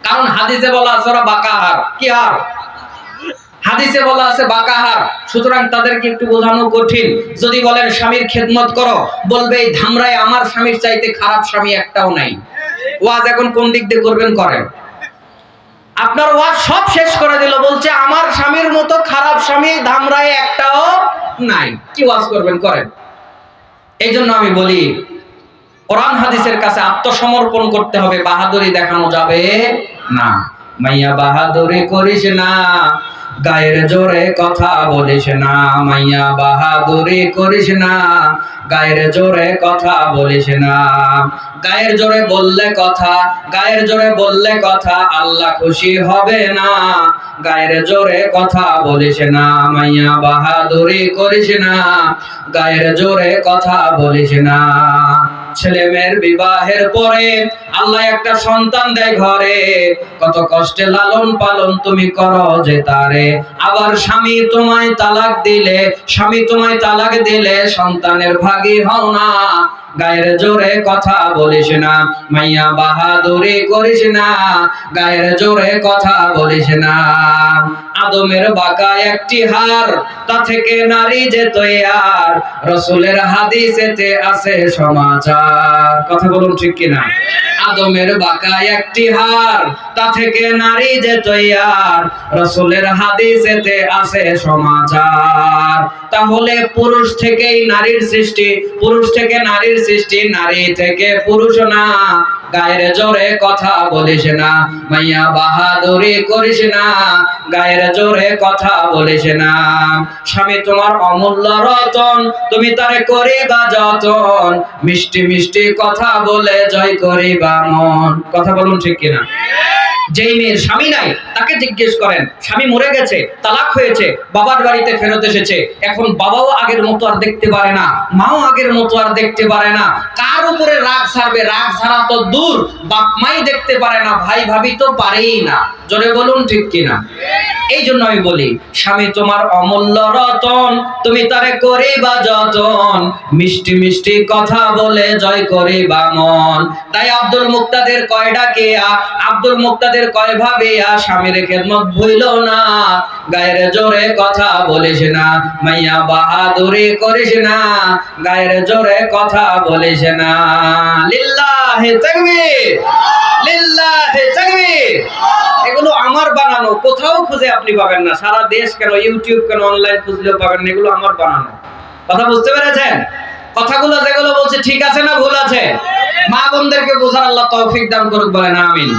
C: কারণ হাদিসে বলা আছে ওরা বাকাহার। কি হার? হাদিসে বলা আছে বাকাহার, সুতরাং তাদেরকে একটু বোঝানো কঠিন। যদি বলেন স্বামীর খেদমত করো, বলবে এই ধামরায় আমার স্বামীর চাইতে খারাপ স্বামী একটাও নাই। ওয়াজ এখন কোন দিক দিয়ে করবেন করেন। আপনার ওয়াজ সব শেষ করে দিল, বলছে আমার স্বামীর মতো খারাপ স্বামী ধামরায় একটাও নাই। কি ওয়াজ করবেন করেন। এই জন্য আমি বলি কোরআন হাদিসের কাছে আত্মসমর্পণ করতে হবে, বাহাদুরি দেখানো যাবে না। মাইয়া বাহাদুরি করিস না, গায়ের জোরে কথা বলিস না। মাইয়া বাহাদুরি করিস না, গায়ের জোরে কথা বলিস না। গায়ের জোরে বললে কথা, গায়ের জোরে বললে কথা আল্লাহ খুশি হবে না। গায়ের জোরে কথা বলিস না, মাইয়া বাহাদুরি করিস না, গায়ের জোরে কথা বলিস না। ছেলে মেয়ের বিবাহের পরে আল্লাহ একটা সন্তান দেয় ঘরে, কত কষ্টে লালন পালন তুমি করো যে তারে। আবার স্বামী তোমায় তালাক দিলে, স্বামী তোমায় তালাক দিলে সন্তানের ভাগী হও না। গায়ের জোরে কথা বলিস না, মাইয়া বাহাদুরি করিস না, গায়ের জোরে কথা বলিস না। আদমের বাঁকা একটি হার, তা থেকে নারী যে তৈয়ার, রাসূলের হাদিসেতে আছে সমাচার। কথা বলুন ঠিক কিনা? আদমের বাঁকা একটি হার, তা থেকে নারী যে তৈয়ার, রাসূলের হাদিসেতে আছে সমাচার। তাহলে পুরুষ থেকেই নারীর সৃষ্টি, পুরুষ থেকে নারীর সৃষ্টি, নারী থেকে পুরুষ না। গায়ের জোরে কথা বলিস না, মাইয়া বাহাদুরি করিস না, গায়ের জোরে কথা বলিস না। স্বামী তোমার অমূল্য রতন, তুমি তারে করিবা যতন, মিষ্টি মিষ্টি কথা বলে জয় করিবা মন। কথা বলুন ঠিক কিনা? যেই মেয়ের স্বামী নাই তাকে জিজ্ঞেস করেন, স্বামী মরে গেছে, তালাক হয়েছে, বাবার বাড়িতে ফেরত এসেছে, এখন বাবাও আগের মতো আর দেখতে পারে না, মাও আগের মতো আর দেখতে পারে না, কার উপরে রাগ ছাড়বে? রাগ ছাড়া তো দূর, বাপ মাই দেখতে পারে না, ভাই ভাবি তো পারেই না। জোরে বলুন ঠিক কিনা? এই জন্য আমি বলি, স্বামী তোমার অমূল্য রতন, তুমি তারে করিবা যতন, মিষ্টি মিষ্টি কথা বলে জয় করিবা মন। তাই আব্দুল মুক্তাদের কয় ডাকিয়া, আব্দুল মুক্তাদের কয় ভাবিয়া, স্বামীর খেদমত ভুইল না। গায়ের জোরে কথা বলিস না, মাইয়া বাহাদুরি করিস না, গায়ের জোরে কথা বলিস না। লিল্লাহি তাকবীর, লিল্লাহি তাকবীর। এগুলো আমার বানানো, কোথাও খুঁজে আপনি পাবেন না। সারা দেশ কেন, ইউটিউব কেন, অনলাইন খুঁজলেও পাবেন না, এগুলো আমার বানানো। কথা বুঝতে পেরেছেন? কথাগুলো যেগুলো বলছে ঠিক আছে না ভুল আছে? মা বোনদেরকে বোঝার আল্লাহ তৌফিক দান করুক, বলেন আমিন।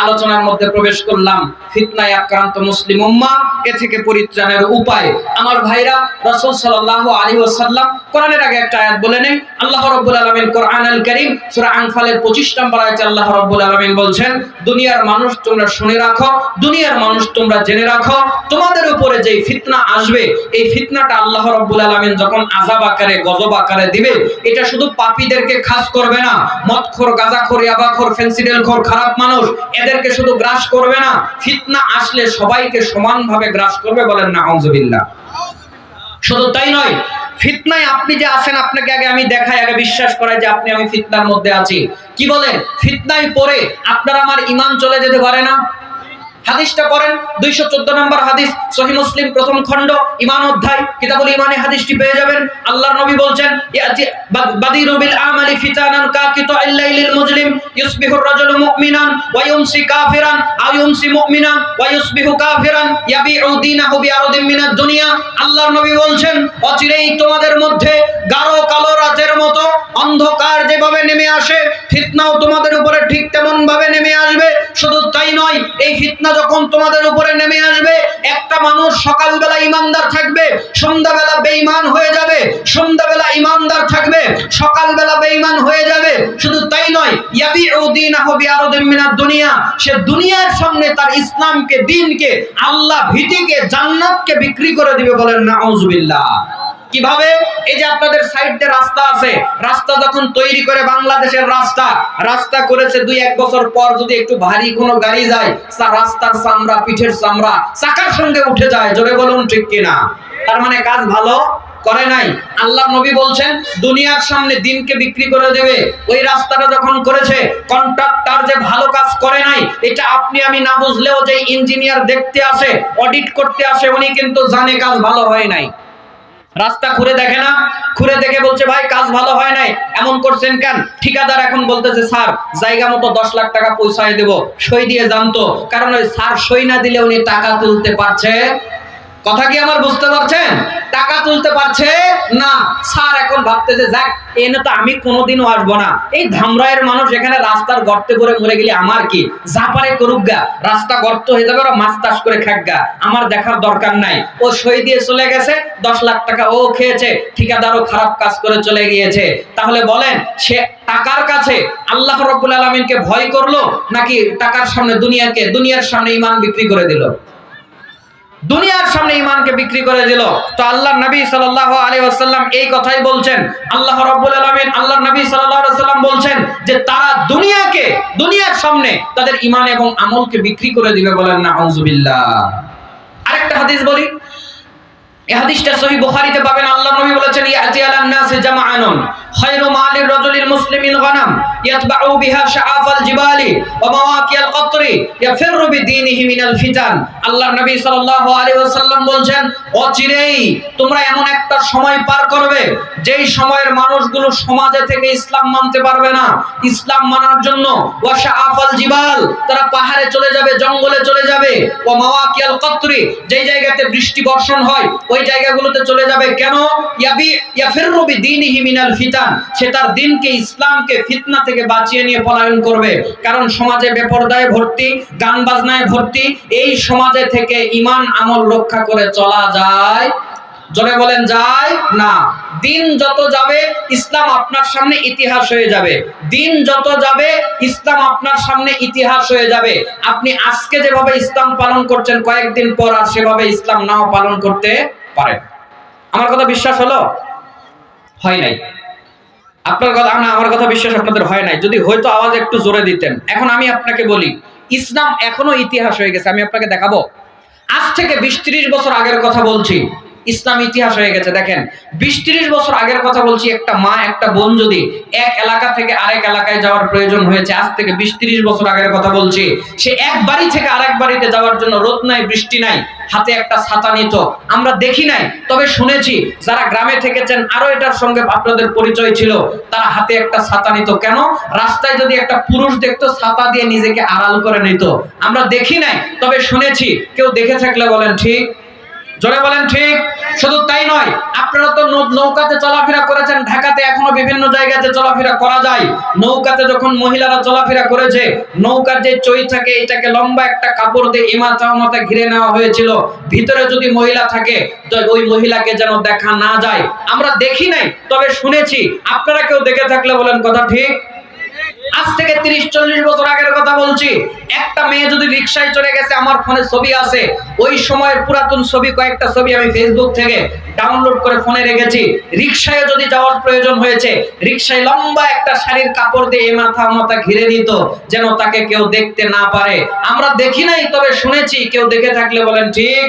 C: আলোচনার মধ্যে প্রবেশ করলাম ফিতনায় আক্রান্ত মুসলিম উম্মাহ, এ থেকে পরিত্রাণের উপায়। আমার ভাইরা, রাসূল সাল্লাল্লাহু আলাইহি ওয়াসাল্লাম কোরআনের আগে একটা আয়াত বলে নেই। আল্লাহ রাব্বুল আলামিন কোরআনুল কারীম সূরা আনফালের 25 নম্বর আয়াতে আল্লাহ রাব্বুল আলামিন বলছেন, দুনিয়ার মানুষ তোমরা শুনে রাখো, দুনিয়ার মানুষ তোমরা জেনে রাখো, তোমাদের উপরে যেই ফিতনা আসবে, এই ফিতনাটা আল্লাহ রাব্বুল আলামিন যখন আযাব আকারে, গজব আকারে দিবে, এটা শুধু পাপীদেরকে খাস করবে না। মদখোর, গাঁজাখোর, ইয়াবাখোর, ফেন্সিডিলখোর, খারাপ মানুষ, এদেরকে শুধু গ্রাস করবে না, ফিতনা আসলে সবাইকে সমানভাবে গ্রাস করবে। বলেন নাউযুবিল্লাহ। শুধু তাই নয়, ফিতনায় আপনি যে আছেন, আপনাকে আগে আমি দেখাই, আগে বিশ্বাস করাই যে আপনি আমি ফিতনার মধ্যে আছি। কি বলেন? ফিতনায় পড়ে আপনার আমার ঈমান চলে যেতে পারে না? হাদিসটা পড়েন, 214 নম্বর হাদিস, সহিহ মুসলিম প্রথম খণ্ড, ঈমান অধ্যায়, কিতাবুল ঈমানে হাদিসটি পেয়ে যাবেন। আল্লাহর নবী বলছেন, ইয়াতি বাদিরু বিল আমালি ফিতানান কাকিতা'il লাইলিল মুজলিম ইউসবিহু আর-রাজুলু মুমিনান ওয়া ইউমসি কাফিরান আও ইউমসি মুমিনান ওয়া ইউসবিহু কাফিরান ইয়াবিউ দীনাহু বিআরদিন মিনাদ দুনিয়া। আল্লাহর নবী বলছেন, অচিরেই তোমাদের মধ্যে গাঢ় কালো রাতের মতো অন্ধকার যেভাবে নেমে আসে, ফিতনাও তোমাদের উপরে ঠিক তেমন ভাবে নেমে আসবে। শুধু তাই নয়, এই ফিতনা যখন তোমাদের উপরে নেমে আসবে, একটা মানুষ সকালবেলা ইমানদার থাকবে, সন্ধ্যাবেলা বেঈমান হয়ে যাবে, সন্ধ্যাবেলা ইমানদার থাকবে, সকালবেলা বেঈমান হয়ে যাবে। শুধু তাই নয়, ইয়াবিউ দীনাহু বিআরদিন মিনাদ দুনিয়া, সে দুনিয়ার সামনে তার ইসলামকে, দ্বীনকে, আল্লাহ ভীতিকে, জান্নাতকে বিক্রি করে দিবে। বলেন নাউজুবিল্লাহ। কিভাবে? এই যে আপনাদের সাইডে রাস্তা আছে, রাস্তা যখন তৈরি করে, বাংলাদেশের রাস্তা করেছে, 2-1 বছর পর যদি একটু ভারী কোনো গাড়ি যায়, রাস্তার চামড়া, পিঠের চামড়া চাকার সঙ্গে উঠে যায়। জোরে বলুন ঠিক কিনা? তার মানে কাজ ভালো করে নাই। আল্লাহ নবী বলছেন, দুনিয়ার সামনে দ্বীনকে বিক্রি করে দেবে। ওই রাস্তাটা যখন করেছে, কন্ট্রাক্টর যে ভালো কাজ করে নাই, এটা আপনি আমি না বুঝলেও যে ইঞ্জিনিয়ার দেখতে আসে, অডিট করতে আসে, উনি কিন্তু জানে কাজ ভালো হয় নাই। রাস্তা ঘুরে দেখে না, ঘুরে দেখে বলছে, ভাই কাজ ভালো হয় নাই, এমন করছেন কেন? ঠিকাদার এখন বলতেছে, স্যার জায়গা মতো 10 লাখ টাকা পৌঁছায় দেব, সই দিয়ে জানতো। কারণ ওই স্যার সই না দিলে উনি টাকা তুলতে পারছে। কথা কি আমার বুঝতে পারছেন? টাকা তুলতে পারছে না। স্যার এখন ভাবতেছে, যাক এনে তো আমি কোনোদিনও আসবো না, এই ধামরাইয়ের মানুষ এখানে রাস্তার গর্তে পড়ে মরে গেলে আমার কি, যা পারে করুক গা, রাস্তা গর্ত হয়ে যাবে, ওরা মাছ চাষ করে খাক গা, আমার দেখার দরকার নাই। ও সই দিয়ে চলে গেছে, 10 লাখ টাকা ও খেয়েছে, ঠিকাদারও খারাপ কাজ করে চলে গিয়েছে। তাহলে বলেন, সে টাকার কাছে আল্লাহ রাব্বুল আলামিনকে ভয় করলো, নাকি টাকার সামনে দুনিয়ার সামনে ঈমান বিক্রি করে দিল? দুনিয়ার সামনে ঈমানকে বিক্রি করে দিল। তো আল্লাহর নবী সাল্লাল্লাহু আলাইহি ওয়াসাল্লাম এই কথাই বলছেন। আল্লাহ রাব্বুল আলামিন, আল্লাহর নবী সাল্লাল্লাহু আলাইহি ওয়াসাল্লাম বলছেন যে তারা দুনিয়ার সামনে তাদের ঈমান এবং আমলকে বিক্রি করে দিবে। বলেন নাউজুবিল্লাহ। আরেকটা হাদিস বলি, এই হাদিসটা সহিহ বুখারীতে পাবেন। আল্লাহর নবী বলেছেন, ইয়াতি আলান নাসি জামাআনুন খায়রু মালির রাজুলিল মুসলিমিন গানাম ইয়াতবাউ বিহা শাআফাল জিবালি ওয়া মাওয়াকিয়াল কতরি ইয়াফিরু বিদীনিহি মিনাল ফিতান। আল্লাহর নবী সাল্লাল্লাহু আলাইহি ওয়াসাল্লাম বলেন, অচিরেই তোমরা এমন একটা সময় পার করবে, যেই সময়ের মানুষগুলো সমাজে থেকে ইসলাম মানতে পারবে না। ইসলাম মানার জন্য ওয়া শাআফাল জিবাল, তারা পাহাড়ে চলে যাবে, জঙ্গলে চলে যাবে। ওয়া মাওয়াকিয়াল কতরি, যেই জায়গাতে বৃষ্টি বর্ষণ হয় ওই জায়গাগুলোতে চলে যাবে। কেন? ইয়াফিরু বিদীনিহি মিনাল ফিতান, সে তার দ্বীনকে, ইসলামকে ফিতনা থেকে বাঁচিয়ে নিয়ে পলায়ন করবে। কারণ সমাজে বেপরদায় ভর্তি, গান বাজনায় ভর্তি। এই সমাজে থেকে ঈমান আমল রক্ষা করে চলা যায়? জোরে বলেন, যায় না। দিন যত যাবে ইসলাম আপনার সামনে ইতিহাস হয়ে যাবে। দিন যত যাবে ইসলাম আপনার সামনে ইতিহাস হয়ে যাবে। আপনি আজকে যেভাবে ইসলাম পালন করছেন, কয়েকদিন পর আর সেভাবে ইসলাম নাও পালন করতে পারেন। আমার কথা বিশ্বাস হলো? হয় নাই। আপনার কথা না, আমার কথা বিশ্বাস আপনাদের হয় নাই। যদি হয়তো আওয়াজ একটু জোরে দিতেন। এখন আমি আপনাকে বলি, ইসলাম এখনো ইতিহাস হয়ে গেছে। আমি আপনাকে দেখাবো। আজ থেকে 20-30 বছর আগের কথা বলছি, ইসলাম ইতিহাস হয়ে গেছে। দেখেন, 20-30 বছর আগের কথা বলছি। একটা মা, একটা বোন যদি এক এলাকা থেকে আরেক এলাকায় যাওয়ার প্রয়োজন হয়েছে, আজ থেকে 20-30 বছর আগের কথা বলছি, সে এক বাড়ি থেকে আরেক বাড়িতে যাওয়ার জন্য রোদ নাই, বৃষ্টি নাই, হাতে একটা ছাতা নিত। আমরা দেখি নাই, তবে শুনেছি। যারা গ্রামে থেকেছেন আরো এটার সঙ্গে আপনাদের পরিচয় ছিল। তারা হাতে একটা ছাতা নিত। কেন? রাস্তায় যদি একটা পুরুষ দেখতো, ছাতা দিয়ে নিজেকে আড়াল করে নিত। আমরা দেখি নাই, তবে শুনেছি। কেউ দেখে থাকলে বলেন ঠিক, জোরে বলেন ঠিক। শুধু তাই নয়, আপনারা তো নৌকাতে চলাফেরা করেছেন। ঢাকাতে এখনো বিভিন্ন জায়গাতে চলাফেরা করা যায়। নৌকাতে যখন মহিলারা চলাফেরা করেছে, নৌকার যে চই থাকে, এটাকে লম্বা একটা কাপড় দিয়ে মাথা ঘিরে নেওয়া হয়েছিল। ভিতরে যদি মহিলা থাকে, তো ওই মহিলাকে যেন দেখা না যায়। আমরা দেখি নাই, তবে শুনেছি। আপনারা কেউ দেখে থাকলে বলেন কথা ঠিক। আজ থেকে 30-40 বছর আগের কথা বলছি। একটা মেয়ে যদি রিকশায় চলে গেছে, আমার ফোনে ছবি আছে, ওই সময়ের পুরাতন ছবি, কয়েকটা ছবি আমি ফেসবুক থেকে ডাউনলোড করে ফোনে রেখেছি। রিকশায় যদি যাওয়ার প্রয়োজন হয়েছে, রিকশায় লম্বা একটা শাড়ির কাপড় দিয়ে মাথা ঘিরে নিত, যেন তাকে কেউ দেখতে না পারে। আমরা দেখি নাই, তবে শুনেছি। কেউ দেখে থাকলে বলেন ঠিক।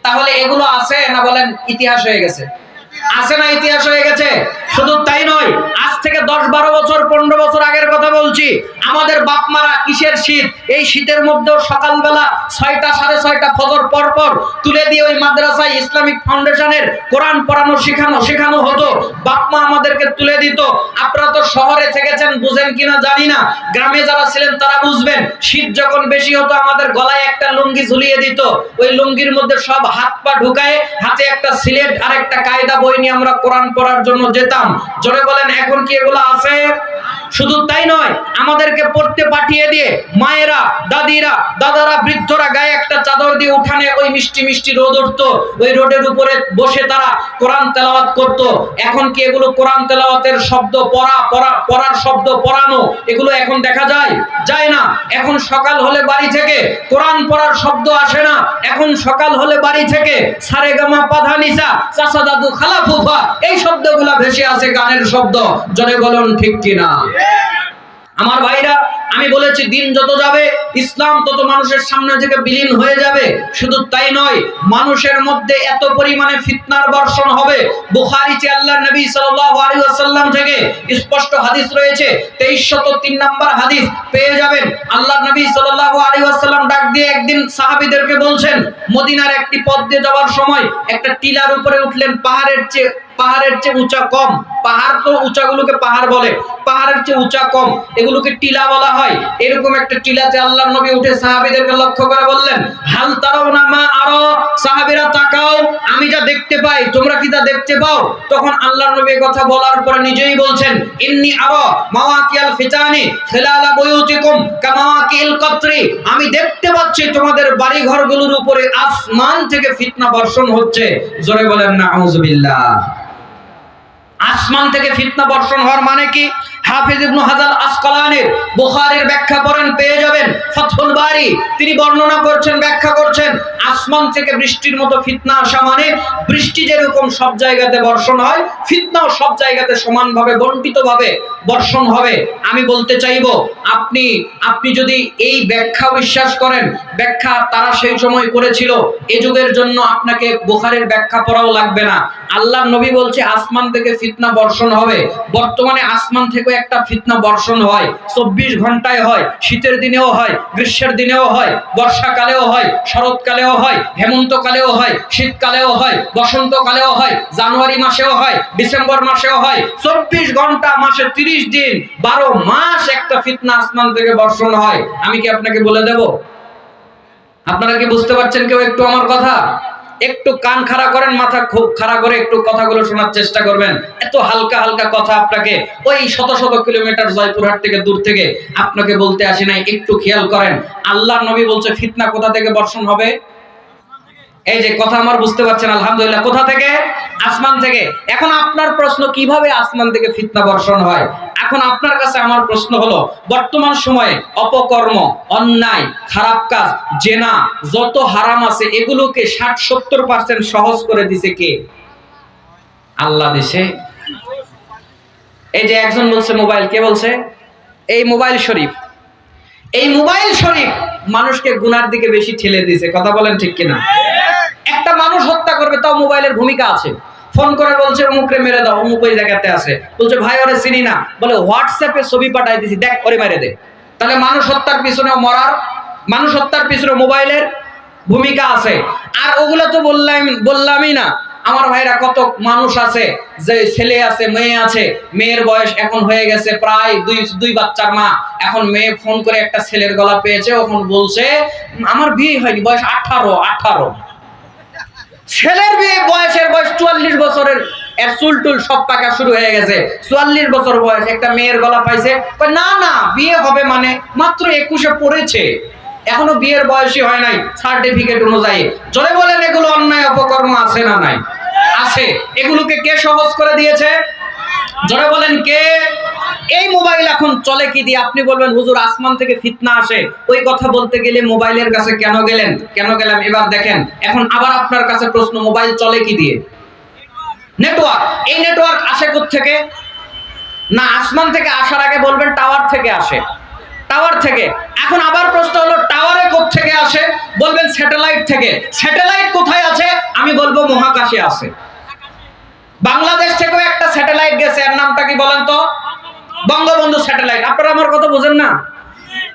C: তাহলে এগুলো আছে না? বলেন ইতিহাস হয়ে গেছে। আছে না ইতিহাস হয়ে গেছে? শুধু তাই নয়, আজ থেকে 10-12 বছর 15 বছর আগের কথা বলছি, আমাদের বাপ মারা কিসের শীত, এই শীতের মধ্যেও সকালবেলা 6টা 6:30 ফজর পর পর তুলে দিয়ে ওই মাদ্রাসায় ইসলামিক ফাউন্ডেশনের কোরআন পড়ানো শেখানো হতো। বাপ মা আমাদেরকে তুলে দিত। আপনারা তো শহরে থেকেছেন, বুঝেন কিনা জানি না, গ্রামে যারা ছিলেন তারা বুঝবেন। শীত যখন বেশি হতো আমাদের গলায় একটা লুঙ্গি ঝুলিয়ে দিত, ওই লুঙ্গির মধ্যে সব হাত পা ঢুকায়ে হাতে একটা সিলেট আর একটা কায়দা বই নিয়ে আমরা কোরআন পড়ার জন্য যেতাম। জোরে বলেন, এখন কি এগুলো আছে? শুধু তাই নয়, আমাদেরকে পড়তে পাঠিয়ে দিয়ে মায়েরা, দাদিরা, দাদারা, বৃদ্ধরা গায়ে একটা চাদর দিয়ে উঠানে ওই মিষ্টি মিষ্টি রোদ উঠতো, ওই রোডের উপরে বসে তারা কোরআন তেলাওয়াত করত। এখন কি এগুলো কোরআন তেলাওয়াতের শব্দ, পড়ার শব্দ, পড়ানো, এগুলো এখন দেখা যায়? যায় না। এখন সকাল হলে বাড়ি থেকে কোরআন পড়ার শব্দ আসে না। এখন সকাল হলে বাড়ি থেকে সারেগামা পাধা নিসা, চাচা দাদু খালা ফুফা, এই শব্দগুলা ভেসে আছে, গানের শব্দ। জোরে বলুন ঠিক কিনা? আমার ভাইরা, আমি বলেছি দিন যত যাবে ইসলাম তত মানুষের সামনে থেকে বিলীন হয়ে যাবে। শুধু তাই নয়, মানুষের মধ্যে এত পরিমাণে ফিতনার বর্ষণ হবে। বুখারীতে আল্লাহর নবী সাল্লাল্লাহু আলাইহি ওয়াসাল্লাম থেকে স্পষ্ট হাদিস রয়েছে, 2303 নম্বর হাদিস পেয়ে যাবেন। আল্লাহর নবী সাল্লাল্লাহু আলাইহি ওয়াসাল্লাম ডাক দিয়ে একদিন সাহাবীদেরকে বলছেন, মদিনার একটি পথ দিয়ে যাওয়ার সময় একটা টিলার উপরে উঠলেন, পাহাড়ের চেয়ে উঁচা কম। পাহাড় তো উঁচাগুলোকে পাহাড় বলে, পাহাড়ের চেয়ে উঁচা কম, এগুলোকে টিলা বলা হয়। এরকম একটা টিলাতে আল্লাহর নবী উঠে সাহাবীদেরকে লক্ষ্য করে বললেন, হাল তারাউনা মা আরা, সাহাবীরা তাকাও, আমি যা দেখতে পাই তোমরা কি তা দেখতে পাও? তখন আল্লাহর নবী কথা বলার পরে নিজেই বলছেন, ইন্নী আরা মাওয়াকিয়াল ফিতানি খিলালা বুয়ুতিকুম কামাওয়াকিল কতরি, আমি দেখতে পাচ্ছি তোমাদের বাড়ি ঘরগুলোর উপরে আসমান থেকে ফিতনা বর্ষণ হচ্ছে। জোরে বলেন নাউযুবিল্লাহ। আসমান থেকে ফিতনা বর্ষণ হওয়ার মানে কি? হাফিজ ইবনে হাজার আসকালানির বুখারীর ব্যাখ্যা করেন, পেয়ে যাবেন ফাতহুল বারী। তিনি বর্ণনা করছেন, ব্যাখ্যা করছেন, আসমান থেকে বৃষ্টির মতো ফিতনা আসা মানে বৃষ্টি যেরকম সব জায়গাতে বর্ষণ হয়, ফিতনাও সব জায়গাতে সমানভাবে বন্টিতভাবে বর্ষণ হবে। আমি বলতে চাইবো, আপনি যদি এই ব্যাখ্যা বিশ্বাস করেন, ব্যাখ্যা তারা সেই সময় করেছিল, এ যুগের জন্য আপনাকে বুখারীর ব্যাখ্যা পড়াও লাগবে না। আল্লাহর নবী বলছে আসমান থেকে ফিতনা বর্ষণ হবে। বর্তমানে আসমান থেকে একটা ফিতনা বর্ষণ হয়, 24 ঘন্টায় হয়, শীতের দিনেও হয়, গ্রীষ্মের দিনেও হয়, বর্ষাকালেও হয়, শরৎকালেও হয়, হেমন্তকালেও হয়, শীতকালেও হয়, বসন্তকালেও হয়, জানুয়ারি মাসেও হয়, ডিসেম্বর মাসেও হয়। 24 ঘন্টা, মাসে 30 দিন, 12 মাস একটা ফিতনা আসমান থেকে বর্ষণ হয়। আমি কি আপনাকে বলে দেব? আপনারা কি বুঝতে পারছেন কেউ একটু আমার কথা? একটু কান খাড়া করেন, মাথা খুব খাড়া করে একটু কথাগুলো শোনার চেষ্টা করবেন। এত হালকা হালকা কথা আপনাকে ওই শত শত কিলোমিটার জয়পুরহাট থেকে দূর থেকে আপনাকে বলতে আসি নাই, একটু খেয়াল করেন। আল্লাহর নবী বলছে ফিতনা কোথা থেকে বর্ষণ হবে? এই যে কথা আমার বুঝতে পারছেন আলহামদুলিল্লাহ, কোথা থেকে? আসমান থেকে। এখন আপনার প্রশ্ন, কিভাবে আসমান থেকে ফিতনা বর্ষণ হয়? এখন আপনার কাছে আমার প্রশ্ন হলো, বর্তমান সময়ে অপকর্ম, অন্যায়, খারাপ কাজ, জেনা, যত হারাম আছে এগুলোকে 60-70% সহজ করে দিছে কে? আল্লাহ দিছে। এই যে একজন বলছে মোবাইল, কে বলছে? এই মোবাইল শরীফ। এই মোবাইল শরীফ মানুষকে গুনার দিকে বেশি ঠেলে দিয়েছে। কথা বলেন ঠিক কিনা? একটা মানুষ হত্যা করবে তাও মোবাইলের ভূমিকা আছে। ফোন করে বলছে অমুকরে মেরে দাও, অমুক ওই জায়গাতে আছে, বলছে ভাই ওরে চিনি না, বলে হোয়াটসঅ্যাপে ছবি পাঠাই দিছি, দেখ ওরে মেরে দে। তাহলে মানুষ হত্যার পিছনে মানুষ হত্যার পিছনে মোবাইলের ভূমিকা আছে। আর ওগুলো তো বললামই না। আমার ভাইরা, কত মানুষ আছে যে ছেলে আছে, মেয়ে আছে, মেয়ের বয়স এখন হয়ে গেছে প্রায় দুই বাচ্চার মা। এখন মেয়ে ফোন করে একটা ছেলের গলা পেয়েছে, এখন বলছে আমার বিয়ে হয়নি, বয়স 18। ছেলের বিয়ে, বয়স 44 বছরের, এর চুল টুল সব পাকা শুরু হয়ে গেছে, 44 বছর বয়স, একটা মেয়ের গলা পাইছে। না বিয়ে হবে মানে মাত্র 21-এ পড়েছে, এখনো বিয়ের বয়সই হয় নাই সার্টিফিকেট অনুযায়ী। জোরে বলেন, এগুলো অন্যায় অপকর্ম আছে না নাই? আছে। এগুলোকে কে সহজ করে দিয়েছে? জোরে বলেন কে? এই মোবাইল এখন চলে কি দিয়ে? আপনি বলবেন হুজুর আসমান থেকে ফিতনা আসে, ওই কথা বলতে গেলে মোবাইলের কাছে কেন গেলাম? এবার দেখেন, এখন আবার আপনার কাছে প্রশ্ন, মোবাইল চলে কি দিয়ে? নেটওয়ার্ক। এই নেটওয়ার্ক আসে কোথা থেকে? না আসমান থেকে আসার আগে বলবেন টাওয়ার থেকে আসে, টাওয়ার থেকে। এখন আবার প্রশ্ন হলো টাওয়ারে কোথা থেকে আসে? বলবেন স্যাটেলাইট থেকে। স্যাটেলাইট কোথায় আছে? আমি বলবো মহাকাশে আছে। বাংলা কি বলেন তো? বঙ্গবন্ধু স্যাটেলাইট। আপনারা আমার কথা বুঝেন না?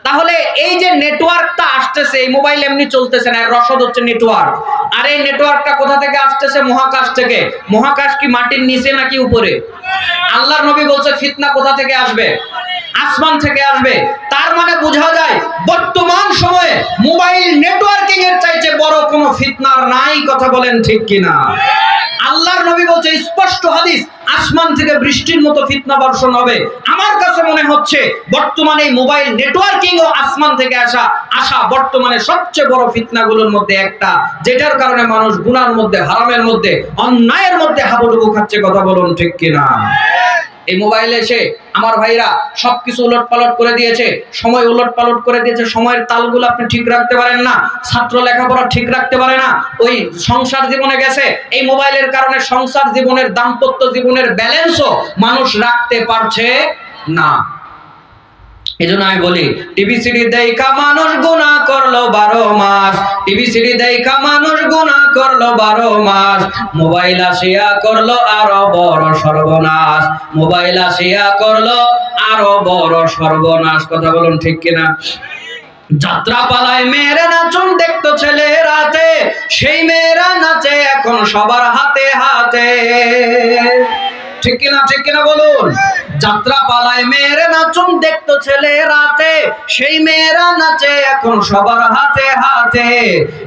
C: তাহলে এই যে নেটওয়ার্কটা আসতেছে, এই মোবাইল এমনি চলতেছে না, এর রসদ হচ্ছে নেটওয়ার্ক। আর এই নেটওয়ার্কটা কোথা থেকে আসতেছে? মহাকাশ থেকে। মহাকাশ কি মাটির নিচে নাকি উপরে? আল্লাহর নবী বলছে ফিতনা কোথা থেকে আসবে? আসমান থেকে আসবে। তার মানে বোঝা যায় বর্তমান সময়ে মোবাইল নেটওয়ার্কিং এর চাইতে বড় কোনো ফিতনার নাই। কথা বলেন ঠিক কিনা? আল্লাহর নবী বলছে স্পষ্ট হাদিস, আসমান থেকে বৃষ্টির মতো ফিতনা বর্ষণ হবে। আমার কাছে মনে হচ্ছে বর্তমানে এই মোবাইল নেটওয়ার্কিং ও আসমান থেকে আসা বর্তমানে সবচেয়ে বড় ফিতনাগুলোর মধ্যে একটা, যেটার কারণে মানুষ গুনার মধ্যে, হারামের মধ্যে, অন্যায়ের মধ্যে হাবুডুবু খাচ্ছে। কথা বলুন ঠিক কিনা? এই মোবাইল এসে আমার ভাইরা সবকিছু উলটপালট করে দিয়েছে, সময় উলটপালট করে দিয়েছে। সময়ের তালগুলো আপনি ঠিক রাখতে পারেন না, ছাত্র লেখাপড়া ঠিক রাখতে পারে না, ওই সংসার জীবনে গেছে। এই মোবাইলের কারণে সংসার জীবনের, দাম্পত্য জীবনের ব্যালেন্সও মানুষ রাখতে পারছে না। এজন্য আমি বলি, টিভি সিডি দেখা মানুষ গুনাহ করলো 12 মাস। টিভি সিডি দেখা মানুষ গুনাহ করলো 12 মাস। মোবাইল আসিয়া করলো আরো বড় সর্বনাশ। মোবাইল আসিয়া করলো আরো বড় সর্বনাশ। কথা বলুন ঠিক কিনা? যাত্রা পালায় মেয়েরা নাচুন দেখতো ছেলে রাতে, সেই মেয়েরা নাচে এখন সবার হাতে হাতে। ঠিক কিনা? ঠিক কিনা বলুন? যাত্রা পালায় মেয়েরা নাচুন দেখতো ছেলে রাতে, সেই মেয়েরা নাচে এখন সবার হাতে হাতে।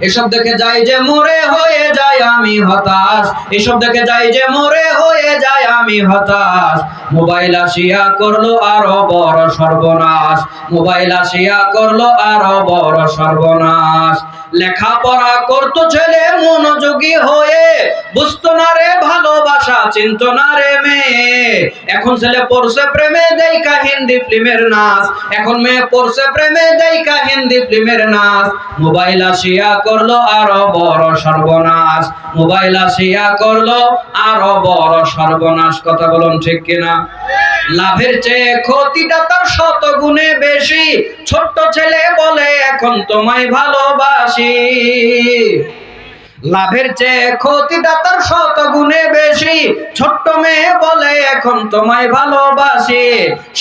C: এসব দেখে যাই যে মরে হয়ে যায় আমি হতাশ। এসব দেখে যাই যে মরে হয়ে যায় আমি হতাশ। মোবাইল আসিয়া করলো আরো বড় সর্বনাশ। মোবাইল আসিয়া করলো আরো বড় সর্বনাশ। লেখাপড়া করতো ছেলে মনোযোগী হয়ে, বুঝতো না রে ভালোবাসা, চিনতো না রে মেয়ে। এখন ছেলে পড়ছে প্রেমে দেখা হিন্দি ফিল্মের নাচ। এখন মেয়ে পড়ছে প্রেমে দেখা হিন্দি ফিল্মের নাচ। মোবাইল আসিয়া করলো আরো বড় সর্বনাশ। মোবাইল আসিয়া করলো আরো বড় সর্বনাশ। কথা বলুন ঠিক কিনা? লাভের চেয়ে ক্ষতিটা তার 100 গুণে বেশি। ছোট্ট ছেলে বলে এখন তোমায় ভালোবাসি। লাভের চেয়ে ক্ষতিটা তার 100 গুণে বেশি। ছোট্ট মেয়ে বলে এখন তোমায় ভালোবাসি।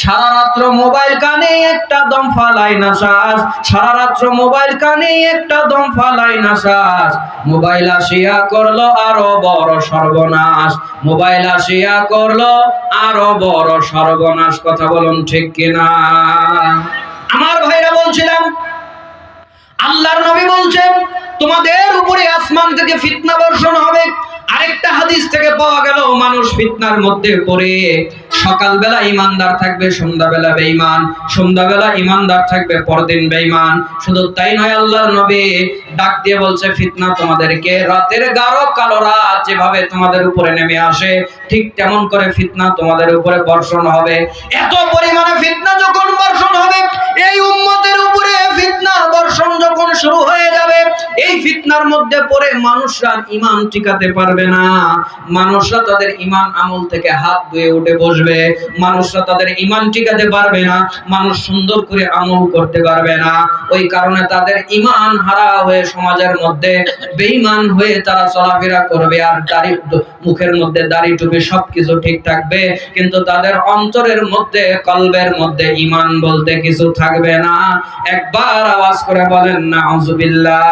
C: সারা রাত্র মোবাইল কানে একটা দম ফালাই না শ্বাস। সারা রাত্র মোবাইল কানে একটা দম ফালাই না শ্বাস। মোবাইল আসিয়া করলো আরো বড় সর্বনাশ। মোবাইল আসিয়া করলো আরো বড় সর্বনাশ। কথা বলুন ঠিক কিনা? আমার ভাইরা বলছিলাম, আল্লাহর নবী বলছেন তোমাদের উপরে আসমান থেকে ফিতনা বর্ষণ হবে। আরেকটা হাদিস থেকে পাওয়া গেল মানুষ ফিতনার মধ্যে পড়ে সকালবেলা ইমানদার থাকবে, সন্ধ্যাবেলা বেঈমান, সন্ধ্যাবেলা ইমানদার থাকবে, পরদিন বেঈমান। শুধু তাই নয়, আল্লাহর নবী ডাক দিয়ে বলছে ফিতনা তোমাদেরকে রাতের গাঢ় কালো রাত যেভাবে তোমাদের উপরে নেমে আসে, ঠিক তেমন করে ফিতনা তোমাদের উপরে বর্ষণ হবে। এত পরিমাণে ফিতনা যখন বর্ষণ হবে, এই উম্মতের উপরে ফিতনার বর্ষণ যখন শুরু হয়ে যাবে, এই ফিতনার মধ্যে পড়ে মানুষরা ঈমান টিকাতে পারবে না। মানুষরা তাদের ঈমান আমল থেকে হাত ধুয়ে উঠে বসবে। মানুষরা তাদের ঈমান টিকাতে পারবে না। মানুষ সুন্দর করে আমল করতে পারবে না। ওই কারণে তাদের ঈমান হারা হয়ে সমাজের মধ্যে বেঈমান হয়ে তারা চলাফেরা করবে। আর দাড়ি, মুখের মধ্যে দাড়ি টুপি সবকিছু ঠিক থাকবে, কিন্তু তাদের অন্তরের মধ্যে, কলবের মধ্যে ঈমান বলতে কিছু থাকবে না। একবার আওয়াজ করে বলেন নাউযুবিল্লাহ।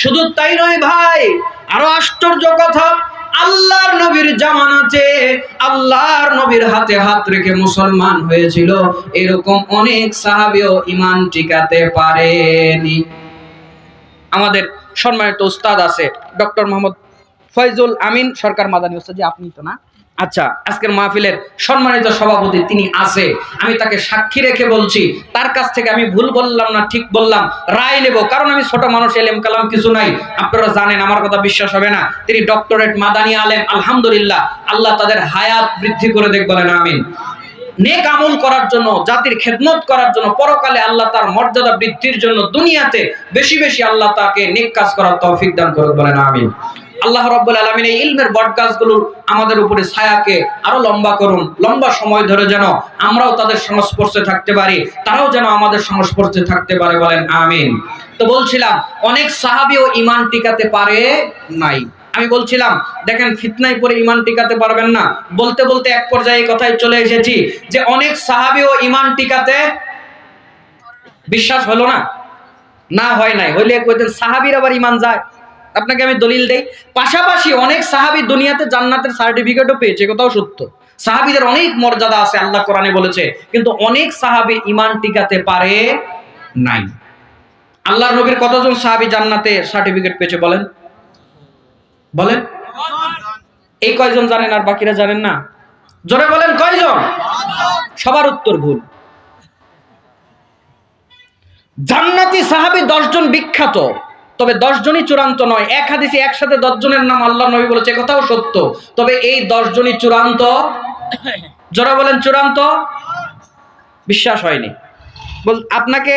C: শুধু তাই নয় ভাই, আরো আশ্চর্য কথা, আল্লাহর নবীর জামানাতে আল্লাহর নবীর হাতে হাত রেখে মুসলমান হয়েছিল, এরকম অনেক সাহাবীও ঈমান টিকাতে পারেনি। আমাদের সম্মানিত উস্তাদ আছে ডক্টর মোহাম্মদ ফয়জুল আমিন সরকার মাদানী উস্তাদ, যে আপনি তো না? আচ্ছা, আজকের মাহফিলের সম্মানিত সভাপতি তিনি আছে। আমি তাকে সাক্ষী রেখে বলছি, তার কাছ থেকে আমি ভুল বললাম না ঠিক বললাম রায় নেব, কারণ আমি ছোট মানুষ, এলেম কালাম কিছু নাই। আপনারা জানেন, আমার কথা বিশ্বাস হবে না, তিনি ডক্টরেট মাদানী আলেম। আলহামদুলিল্লাহ, আল্লাহ তাদের হায়াত বৃদ্ধি করে দেখ, বলেন আমিন। নেক আমল করার জন্য, জাতির খেদমত করার জন্য, পরকালে আল্লাহ তার মর্যাদা বৃদ্ধির জন্য দুনিয়াতে বেশি বেশি আল্লাহ তাকে নেক কাজ করার তৌফিক দান করুক, বলেন আমিন। আল্লাহ রাব্বুল আলামিন এই ইলমের বটগাছগুলোর আমাদের উপরে ছায়াকে আরো লম্বা করুন। লম্বা সময় ধরে যেন আমরাও তাদের সংস্পর্শে থাকতে পারি, তারাও যেন আমাদের সংস্পর্শে থাকতে পারে, বলেন আমিন। তো বলছিলাম, অনেক সাহাবীও ঈমান টিকাতে পারে নাই। আমি বলছিলাম দেখেন ফিতনায় পড়ে ইমান টিকাতে পারবেন না, বলতে বলতে এক পর্যায়ে কথায় চলে এসেছি যে অনেক সাহাবীও ইমান টিকাতে বিশ্বাস হলো না, না হয় নাই, হইলে কইতেন সাহাবীর আবার ইমান যায়। আপনাকে আমি দলিল দেই, পাশাপাশি অনেক সাহাবী দুনিয়াতে জান্নাতের সার্টিফিকেটও পেয়েছে, কথাও সত্য। সাহাবীদের অনেক মর্যাদা আছে, আল্লাহ কোরআনে বলেছে, কিন্তু অনেক সাহাবী ইমান টিকাতে পারে নাই। আল্লাহর নবীর কতজন সাহাবী জান্নাতে সার্টিফিকেট পেয়েছে বলেন? বলেন এই কয়জন জানেন আর বাকিরা জানেন না? জোরে বলেন কয়জন? সবার উত্তর ভুল। জান্নাতি সাহাবী 10 জন বিখ্যাত, তবে 10 জনই চূড়ান্ত নয়। এক হাদিসে একসাথে 10 জনের নাম আল্লাহর নবী বলেছে, কথাও সত্য, তবে এই 10 জনই চূড়ান্ত। জোরে বলেন চূড়ান্ত। বিশ্বাস হয়নি আপনাকে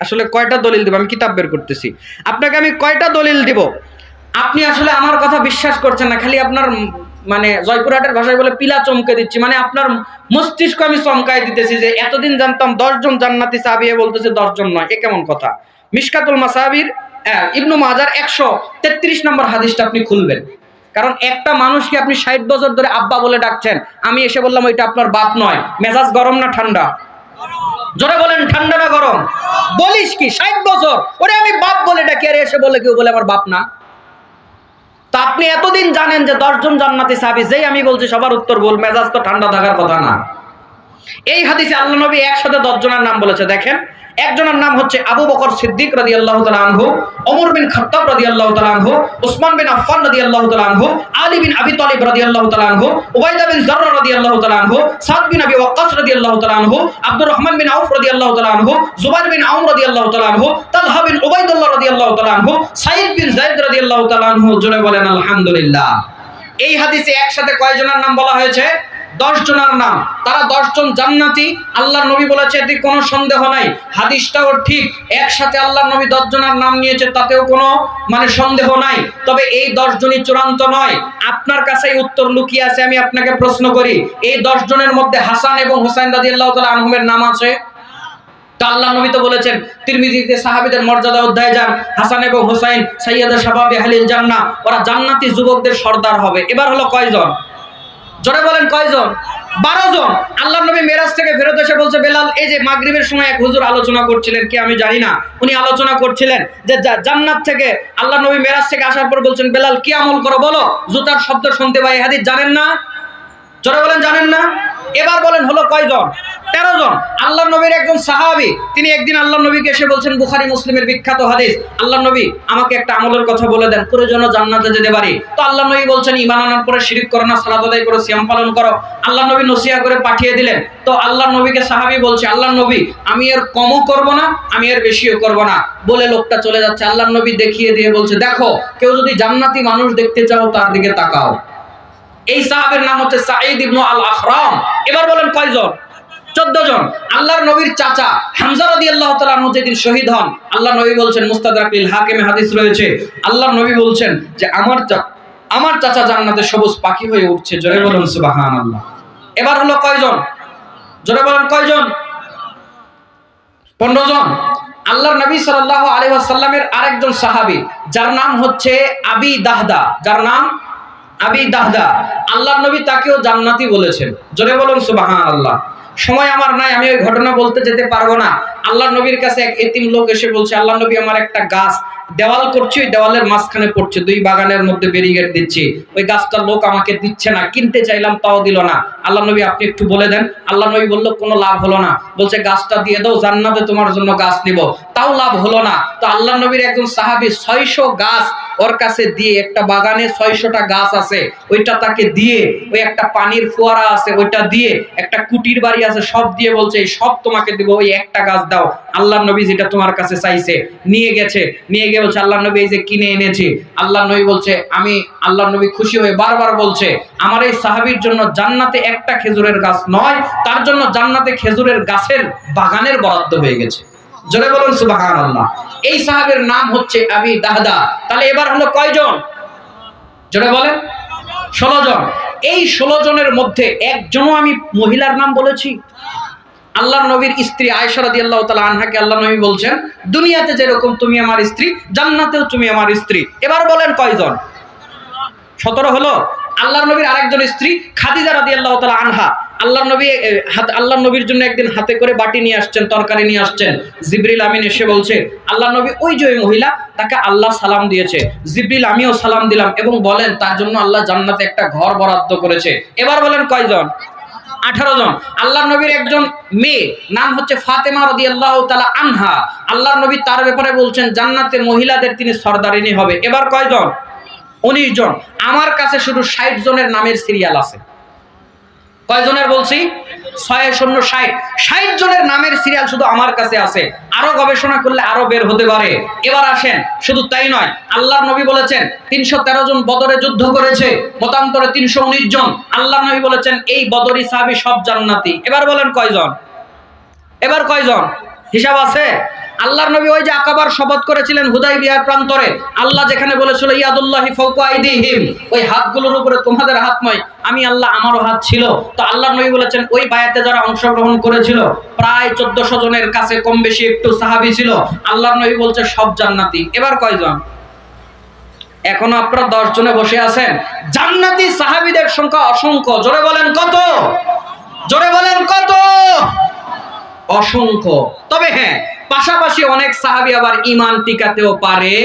C: আসলে কয়টা দলিল দেব? আমি কিতাব বের করতেছি, আপনাকে আমি কয়টা দলিল দিব? আপনি আসলে আমার কথা বিশ্বাস করছেন না, খালি আপনার মানে জয়পুরহাটের ভাষায় বলে পিলা চমকে দিচ্ছি, মানে আপনার মস্তিষ্ক আমি চমকাই দিতেছি যে এতদিন জানতাম 10 জন জান্নাতি সাহাবী, বলতেছে 10 জন নয়, এ কেমন কথা? মিশকাতুল মাসাবির ইবনু মাজার 133 নম্বর হাদিসটা আপনি খুলবেন, কারণ একটা মানুষকে আপনি 60 বছর ধরে আব্বা বলে ডাকছেন, আমি এসে বললাম ওইটা আপনার বাপ নয়, মেজাজ গরম না ঠান্ডা? জোরে বলেন ঠান্ডা না গরম? বলিস কি 60 বছর ওরে আমি বাপ বলে ডাকি, আর এসে বলে কেউ বলে আমার বাপ না? তা আপনি এতদিন জানেন যে 10 জন জান্নাতি সাহাবী, যেই আমি বলছি সবার উত্তর ভুল, মেজাজ তো ঠান্ডা থাকার কথা না। এই হাদিসে আল্লাহ নবী একসাথে 10 জনের নাম বলেছে। দেখেন, একজনের নাম হচ্ছে আবু বকর সিদ্দিক রাদিয়াল্লাহু তাআলা আনহু, ওমর বিন খাত্তাব রাদিয়াল্লাহু তাআলা আনহু, উসমান বিন আফফান রাদিয়াল্লাহু তাআলা আনহু, আলী বিন আবি তালিব রাদিয়াল্লাহু তাআলা আনহু, উবাইদা বিন জাররা রাদিয়াল্লাহু তাআলা আনহু, সাদ বিন আবি ওয়াক্কাস রাদিয়াল্লাহু তাআলা আনহু, আব্দুর রহমান বিন আউফ রাদিয়াল্লাহু তাআলা আনহু, জুবাইর বিন আওম রাদিয়াল্লাহু তাআলা আনহু, তালহা বিন উবাইদুল্লাহ রাদিয়াল্লাহু তাআলা আনহু, সাঈদ বিন যায়েদ রাদিয়াল্লাহু তাআলা আনহু। জোরে বলেন আলহামদুলিল্লাহ। এই হাদিসে একসাথে কয়জনের নাম বলা হয়েছে? 10 জনের নাম। তারা 10 জন জান্নাতি, আল্লাহর নবী বলেছে, এতে কোনো সন্দেহ নাই, হাদিসটাও ঠিক। একসাথে আল্লাহর নবী 10 জনের নাম নিয়েছে, তাতেও কোনো সন্দেহ নাই, তবে এই 10 জনই চূড়ান্ত নয়। আপনার কাছেই উত্তর লুকিয়ে আছে। আমি আপনাকে প্রশ্ন করি, এই 10 জনের মধ্যে হাসান এবং হুসাইন রাদিয়াল্লাহু তাআলা আনহুমের নাম আছে? তা আল্লাহর নবী তো বলেছেন, তিরমিজিতে সাহাবীদের মর্যাদা অধ্যায়ে যান, হাসান এবং হুসাইন সাইয়্যিদা শাবাবি আহলিল জান্নাহ, ওরা জান্নাতি যুবকদের সর্দার হবে। এবার হলো কয়জন? জোরে বলেন কয়জন? 12 জন। আল্লাহর নবী মেরাজ থেকে ফেরত এসে বলছে, বেলাল, এই যে মাগরিবের সময় এক হুজুর আলোচনা করছিলেন, কে আমি জানি না, উনি আলোচনা করছিলেন যে জান্নাত থেকে, আল্লাহর নবী মেরাজ থেকে আসার পর বলছেন, বেলাল কি আমল করো বলো, জুতার শব্দ শুনতে পাই। হাদিস জানেন না? জোরে বলেন জানেন না? এবার বলেন হলো কয়জন? 13 জন। আল্লাহর নবীর একজন সাহাবী, তিনি একদিন আল্লাহর নবীকে এসে বলছেন, বুখারী মুসলিমের বিখ্যাত হাদিস, আল্লাহর নবী আমাকে একটা আমলের কথা বলে দেন, করে যেন জান্নাতে যেতে পারি। তো আল্লাহর নবী বলছেন, ঈমান আনার পরে শিরক করো না, সালাত আদায় করো, সিয়াম পালন করো। আল্লাহর নবী নসিহত করে পাঠিয়ে দিলেন। তো আল্লাহর নবীকে সাহাবী বলছে, আল্লাহর নবী আমি এর কমও করব না, আমি এর বেশিও করব না, বলে লোকটা চলে যাচ্ছে। আল্লাহর নবী দেখিয়ে দিয়ে বলছে, দেখো, কেউ যদি জান্নাতি মানুষ দেখতে চাও তার দিকে তাকাও। এই সাহাবীর নাম হচ্ছে সাঈদ ইবনে আল আখরাম। এবার বলেন কয়জন? 14 জন। আল্লাহর নবীর চাচা হামজা রাদিয়াল্লাহু তাআলা আনহু যেদিন শহীদ হন, আল্লাহর নবী বলছেন, মুস্তাদরাক লিল হাকিমে হাদিস রয়েছে, আল্লাহর নবী বলছেন যে আমার চাচা জান্নাতে সবুজ পাখি হয়ে উঠছে। জোরে বলুন সুবহানাল্লাহ। এবার হলো কয়জন? জোরে বলেন কয়জন? 15 জন। আল্লাহর নবী সাল্লাল্লাহু আলাইহি ওয়াসাল্লামের আরেকজন সাহাবী, যার নাম হচ্ছে আবি দাহদা, যার নাম আবি দাহদা, আল্লাহর নবী তাকেও জান্নাতি বলেছেন। জোরে বলুন সুবহানাল্লাহ। সময় আমার নাই, আমি ওই ঘটনা বলতে যেতে পারবো না। আল্লাহর নবীর কাছে এক এতিম লোক এসে বলছে, আল্লাহর নবী আমার একটা গাছ দেওয়াল করছি, ওই দেওয়ালের মাঝখানে পড়ছে, 2 বাগানের মধ্যে ব্যারিকেড দিচ্ছি, ওই গাছটার লোক আমাকে দিচ্ছে না, কিনতে চাইলাম তাও দিল না, আল্লাহর নবী আপনি একটু বলে দেন। আল্লাহর নবী বলল, কোনো লাভ হলো না। বলছে, গাছটা দিয়ে দাও, জান্নাতে তোমার জন্য গাছ নিব, তাও লাভ হলো না। তো আল্লাহর নবীর একজন সাহাবী 600 গাছ ওর কাছে দিয়ে, একটা বাগানে 600টা গাছ আছে, ওইটা তাকে দিয়ে, ওই একটা পানির ফোয়ারা আছে ওইটা দিয়ে, একটা কুটির বাড়ি আছে সব দিয়ে, বলছে এই সব তোমাকে দিব, ওই একটা গাছ দাও। আল্লাহর নবী যেটা তোমার কাছে চাইছে নিয়ে গেছে, নিয়ে গিয়ে বলছে, আল্লাহর নবী এই যে কিনে এনেছি। আল্লাহর নবী বলছে, আমি আল্লাহর নবী খুশি হয়ে বারবার বলছে, আমার এই সাহাবীর জন্য জান্নাতে একটা খেজুরের গাছ নয়, তার জন্য জান্নাতে খেজুরের গাছের বাগানের বরাদ্দ হয়ে গেছে। জোরে বলুন সুবহানাল্লাহ। এই সাহাবীর নাম হচ্ছে আবি দাহদা। তাহলে এবার হলো কয়জন? জোরে বলেন 16 জন। এই 16 জনের মধ্যে একজনও আমি মহিলার নাম বলেছি? আল্লাহর নবীর স্ত্রী আয়েশা রাদিয়াল্লাহু তাআলা আনহাকে আল্লাহর নবী বলছেন, দুনিয়াতে যেরকম তুমি আমার স্ত্রী, জান্নাতেও তুমি আমার স্ত্রী। এবার বলেন কয়জন? 17 হলো। আল্লাহর নবীর আরেকজন স্ত্রী খাদিজা রাদিয়াল্লাহু তাআলা আনহা, আল্লাহর নবীর জন্য একদিন হাতে করে বাটি নিয়ে আসছেন, তরকারি নিয়ে আসছেন। জিবরিল আমিন এসে বলছে, আল্লাহর নবী ওই যে ওই মহিলা, তাকে আল্লাহ সালাম দিয়েছে। জিবরিল আমিও সালাম দিলাম এবং বলেন তার জন্য আল্লাহ জান্নাতে একটা ঘর বরাদ্দ করেছে। এবার বলেন কয়জন? 18 জন। আল্লাহর নবীর একজন মেয়ে নাম হচ্ছে ফাতেমা রাদিয়াল্লাহু তাআলা আনহা, আল্লাহর নবী তার ব্যাপারে বলছেন জান্নাতের মহিলাদের তিনি সরদারিনী হবে। এবার কয়জন? 19 জন। আমার কাছে শুধু 60 জনের নামের সিরিয়াল আছে। কয়জনের বলছি? 60 জনের নামের সিরিয়াল শুধু আমার কাছে আছে। আরো গবেষণা করলে আরো বের হতে পারে। এবার আসেন, শুধু তাই নয়, আল্লাহর নবী বলেছেন 313 জন বদরে যুদ্ধ করেছে, মতান্তরে 319 জন। আল্লাহর নবী বলেছেন এই বদরি সাহাবী সব জান্নাতি। এবার বলেন কয়জন? এবার কয়জন? হিসাব আছে? আল্লাহর নবী ওই যে আকাবার শপথ করেছিলেন হুদাইবিয়ার প্রান্তরে, আল্লাহ যেখানে বলেছিল ইয়াদুল্লাহি ফাওকা আইদিহিম, ওই হাতগুলোর উপরে তোমাদের হাত নয়, আমি আল্লাহ আমারও হাত ছিল। তো আল্লাহর নবী বলেছেন ওই বায়াতে যারা অংশগ্রহণ করেছিল প্রায় 1400 জনের কাছে কম বেশি একটু সাহাবী ছিল। আল্লাহর নবী বলছে সব জান্নাতি। এবার কয়জন? এখনো আপনারা 10 জনে বসে আছেন। জান্নাতি সাহাবীদের সংখ্যা অসংখ্য। জোরে বলেন কত? জোরে বলেন কত? অসংখ্য। তবে হ্যাঁ, পাশাপাশি অনেক সাহাবী আবার ঈমান টিকাতেও পারে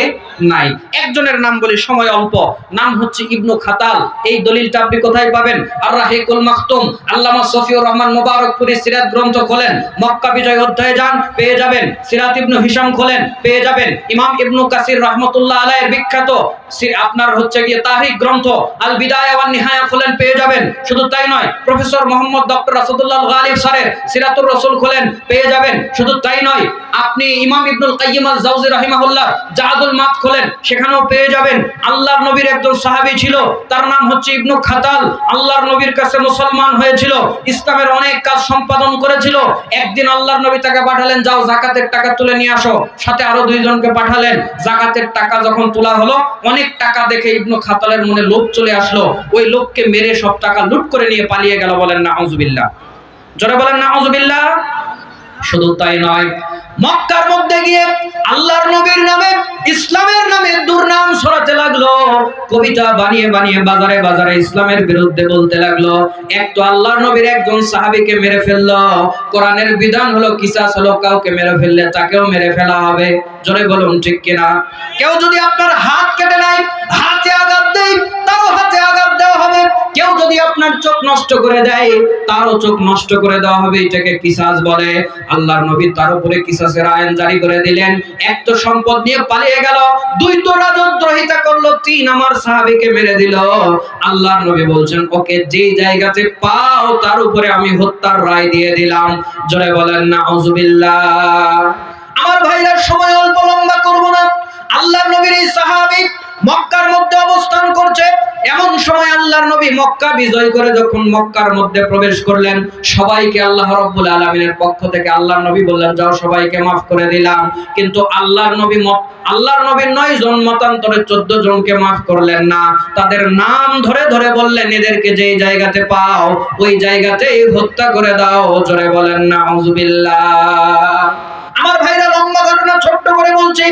C: নাই। একজনের নাম বলি, সময় অল্প, নাম হচ্ছে ইবনু খাতাল। এই দলিলটা আপনি কোথায় পাবেন? আর রাহিকুল মাকতুম, আল্লামা সফিউর রহমান মুবারকপুরী সিরাত গ্রন্থ খোলেন, মক্কা বিজয় অধ্যায়ে যান, পেয়ে যাবেন। সিরাত ইবনু হিশাম খোলেন, পেয়ে যাবেন। ইমাম ইবনু কাসির রাহমাতুল্লাহ আলাইহির বিখ্যাত আপনার হচ্ছে গিয়ে তাহরিক গ্রন্থ আল বিদায়া ওয়ান নিহায়া খোলেন, পেয়ে যাবেন। শুধু তাই নয়, প্রফেসর মোহাম্মদ ডক্টর আসাদুল্লাহ গালিব স্যারের সিরাতুর রাসূল খোলেন, পেয়ে যাবেন। শুধু তাই নয়, আপনি ইমাম ইবনুল কাইয়িম আল জাওজি রাহিমাহুল্লাহ জাদুল মাত খোলেন, সেখানেও পেয়ে যাবেন। আল্লাহর নবীর একজন সাহাবী ছিল, তার নাম হচ্ছে ইবনু খাতাল। আল্লাহর নবীর কাছে মুসলমান হয়েছিল, ইসলামের অনেক কাজ সম্পাদন করেছিল। একদিন আল্লাহর নবী তাকে পাঠালেন, যাও যাকাতের টাকা তুলে নিয়ে আসো। সাথে আরো 2 জনকে পাঠালেন। যাকাতের টাকা যখন তোলা হলো, অনেক টাকা দেখে ইবনু খাতালের মনে লোভ চলে আসলো। ওই লোককে মেরে সব টাকা লুট করে নিয়ে পালিয়ে গেল। বলেন নাউজুবিল্লাহ। জোরে বলেন নাউজুবিল্লাহ। শুধু তাই নয়, মক্কার মধ্যে গিয়ে আল্লাহর নবীর নামে, ইসলামের নামে দুর্নাম ছড়াতে লাগলো। কবিতা বানিয়ে বানিয়ে বাজারে বাজারে ইসলামের বিরুদ্ধে বলতে লাগলো। একটু আল্লাহর নবীর একজন সাহাবীকে মেরে ফেললো। কোরআনের বিধান হলো কিসাস হলো, কাউকে মেরে ফেললে তাকেও মেরে ফেলা হবে। জোরে বলুন ঠিক কিনা? কেউ যদি আপনার হাত কেটে নেয়, হাতে আঘাত দেয়, তারও হাতে আঘাত দেওয়া হবে। কেউ যদি আপনার চোখ নষ্ট করে দেয়, তারও চোখ নষ্ট করে দেওয়া হবে। এটাকে কিসাস বলে। আল্লাহর নবী তার উপরে কিসাসের আইন জারি করে দিলেন। এক তো সম্পদ নিয়ে পালিয়ে গেল, 2 তো রাজদ্রোহিতা করলো, 3 আমার সাহাবীকে মেরে দিল। আল্লাহর নবী বলছেন ওকে যে জায়গাতে পাও তার উপরে আমি হত্যার রায় দিয়ে দিলাম। জোরে বলেন নাউজুবিল্লাহ। আমার ভাইরা, সময় অল্প, লম্বা করব না। আল্লাহর নবীর এই সাহাবী মক্কার মধ্যে অবস্থান করছে। এমন সময় আল্লাহর নবী মক্কা বিজয় করে যখন মক্কার মধ্যে প্রবেশ করলেন, সবাইকে আল্লাহ রাব্বুল আলামিনের পক্ষ থেকে আল্লাহর নবী বললেন, যাও সবাইকে maaf করে দিলাম। কিন্তু আল্লাহর নবীর 9 জন মতান্তরে 14 জনকে maaf করলেন না। তাদের নাম ধরে ধরে বললেন, এদেরকে যেই জায়গাতে পাও ওই জায়গাতেই হত্যা করে দাও। জোরে বলেন নাউজুবিল্লাহ। আমার ভাইরা, লম্বা ঘটনা ছোট্ট করে বলছি।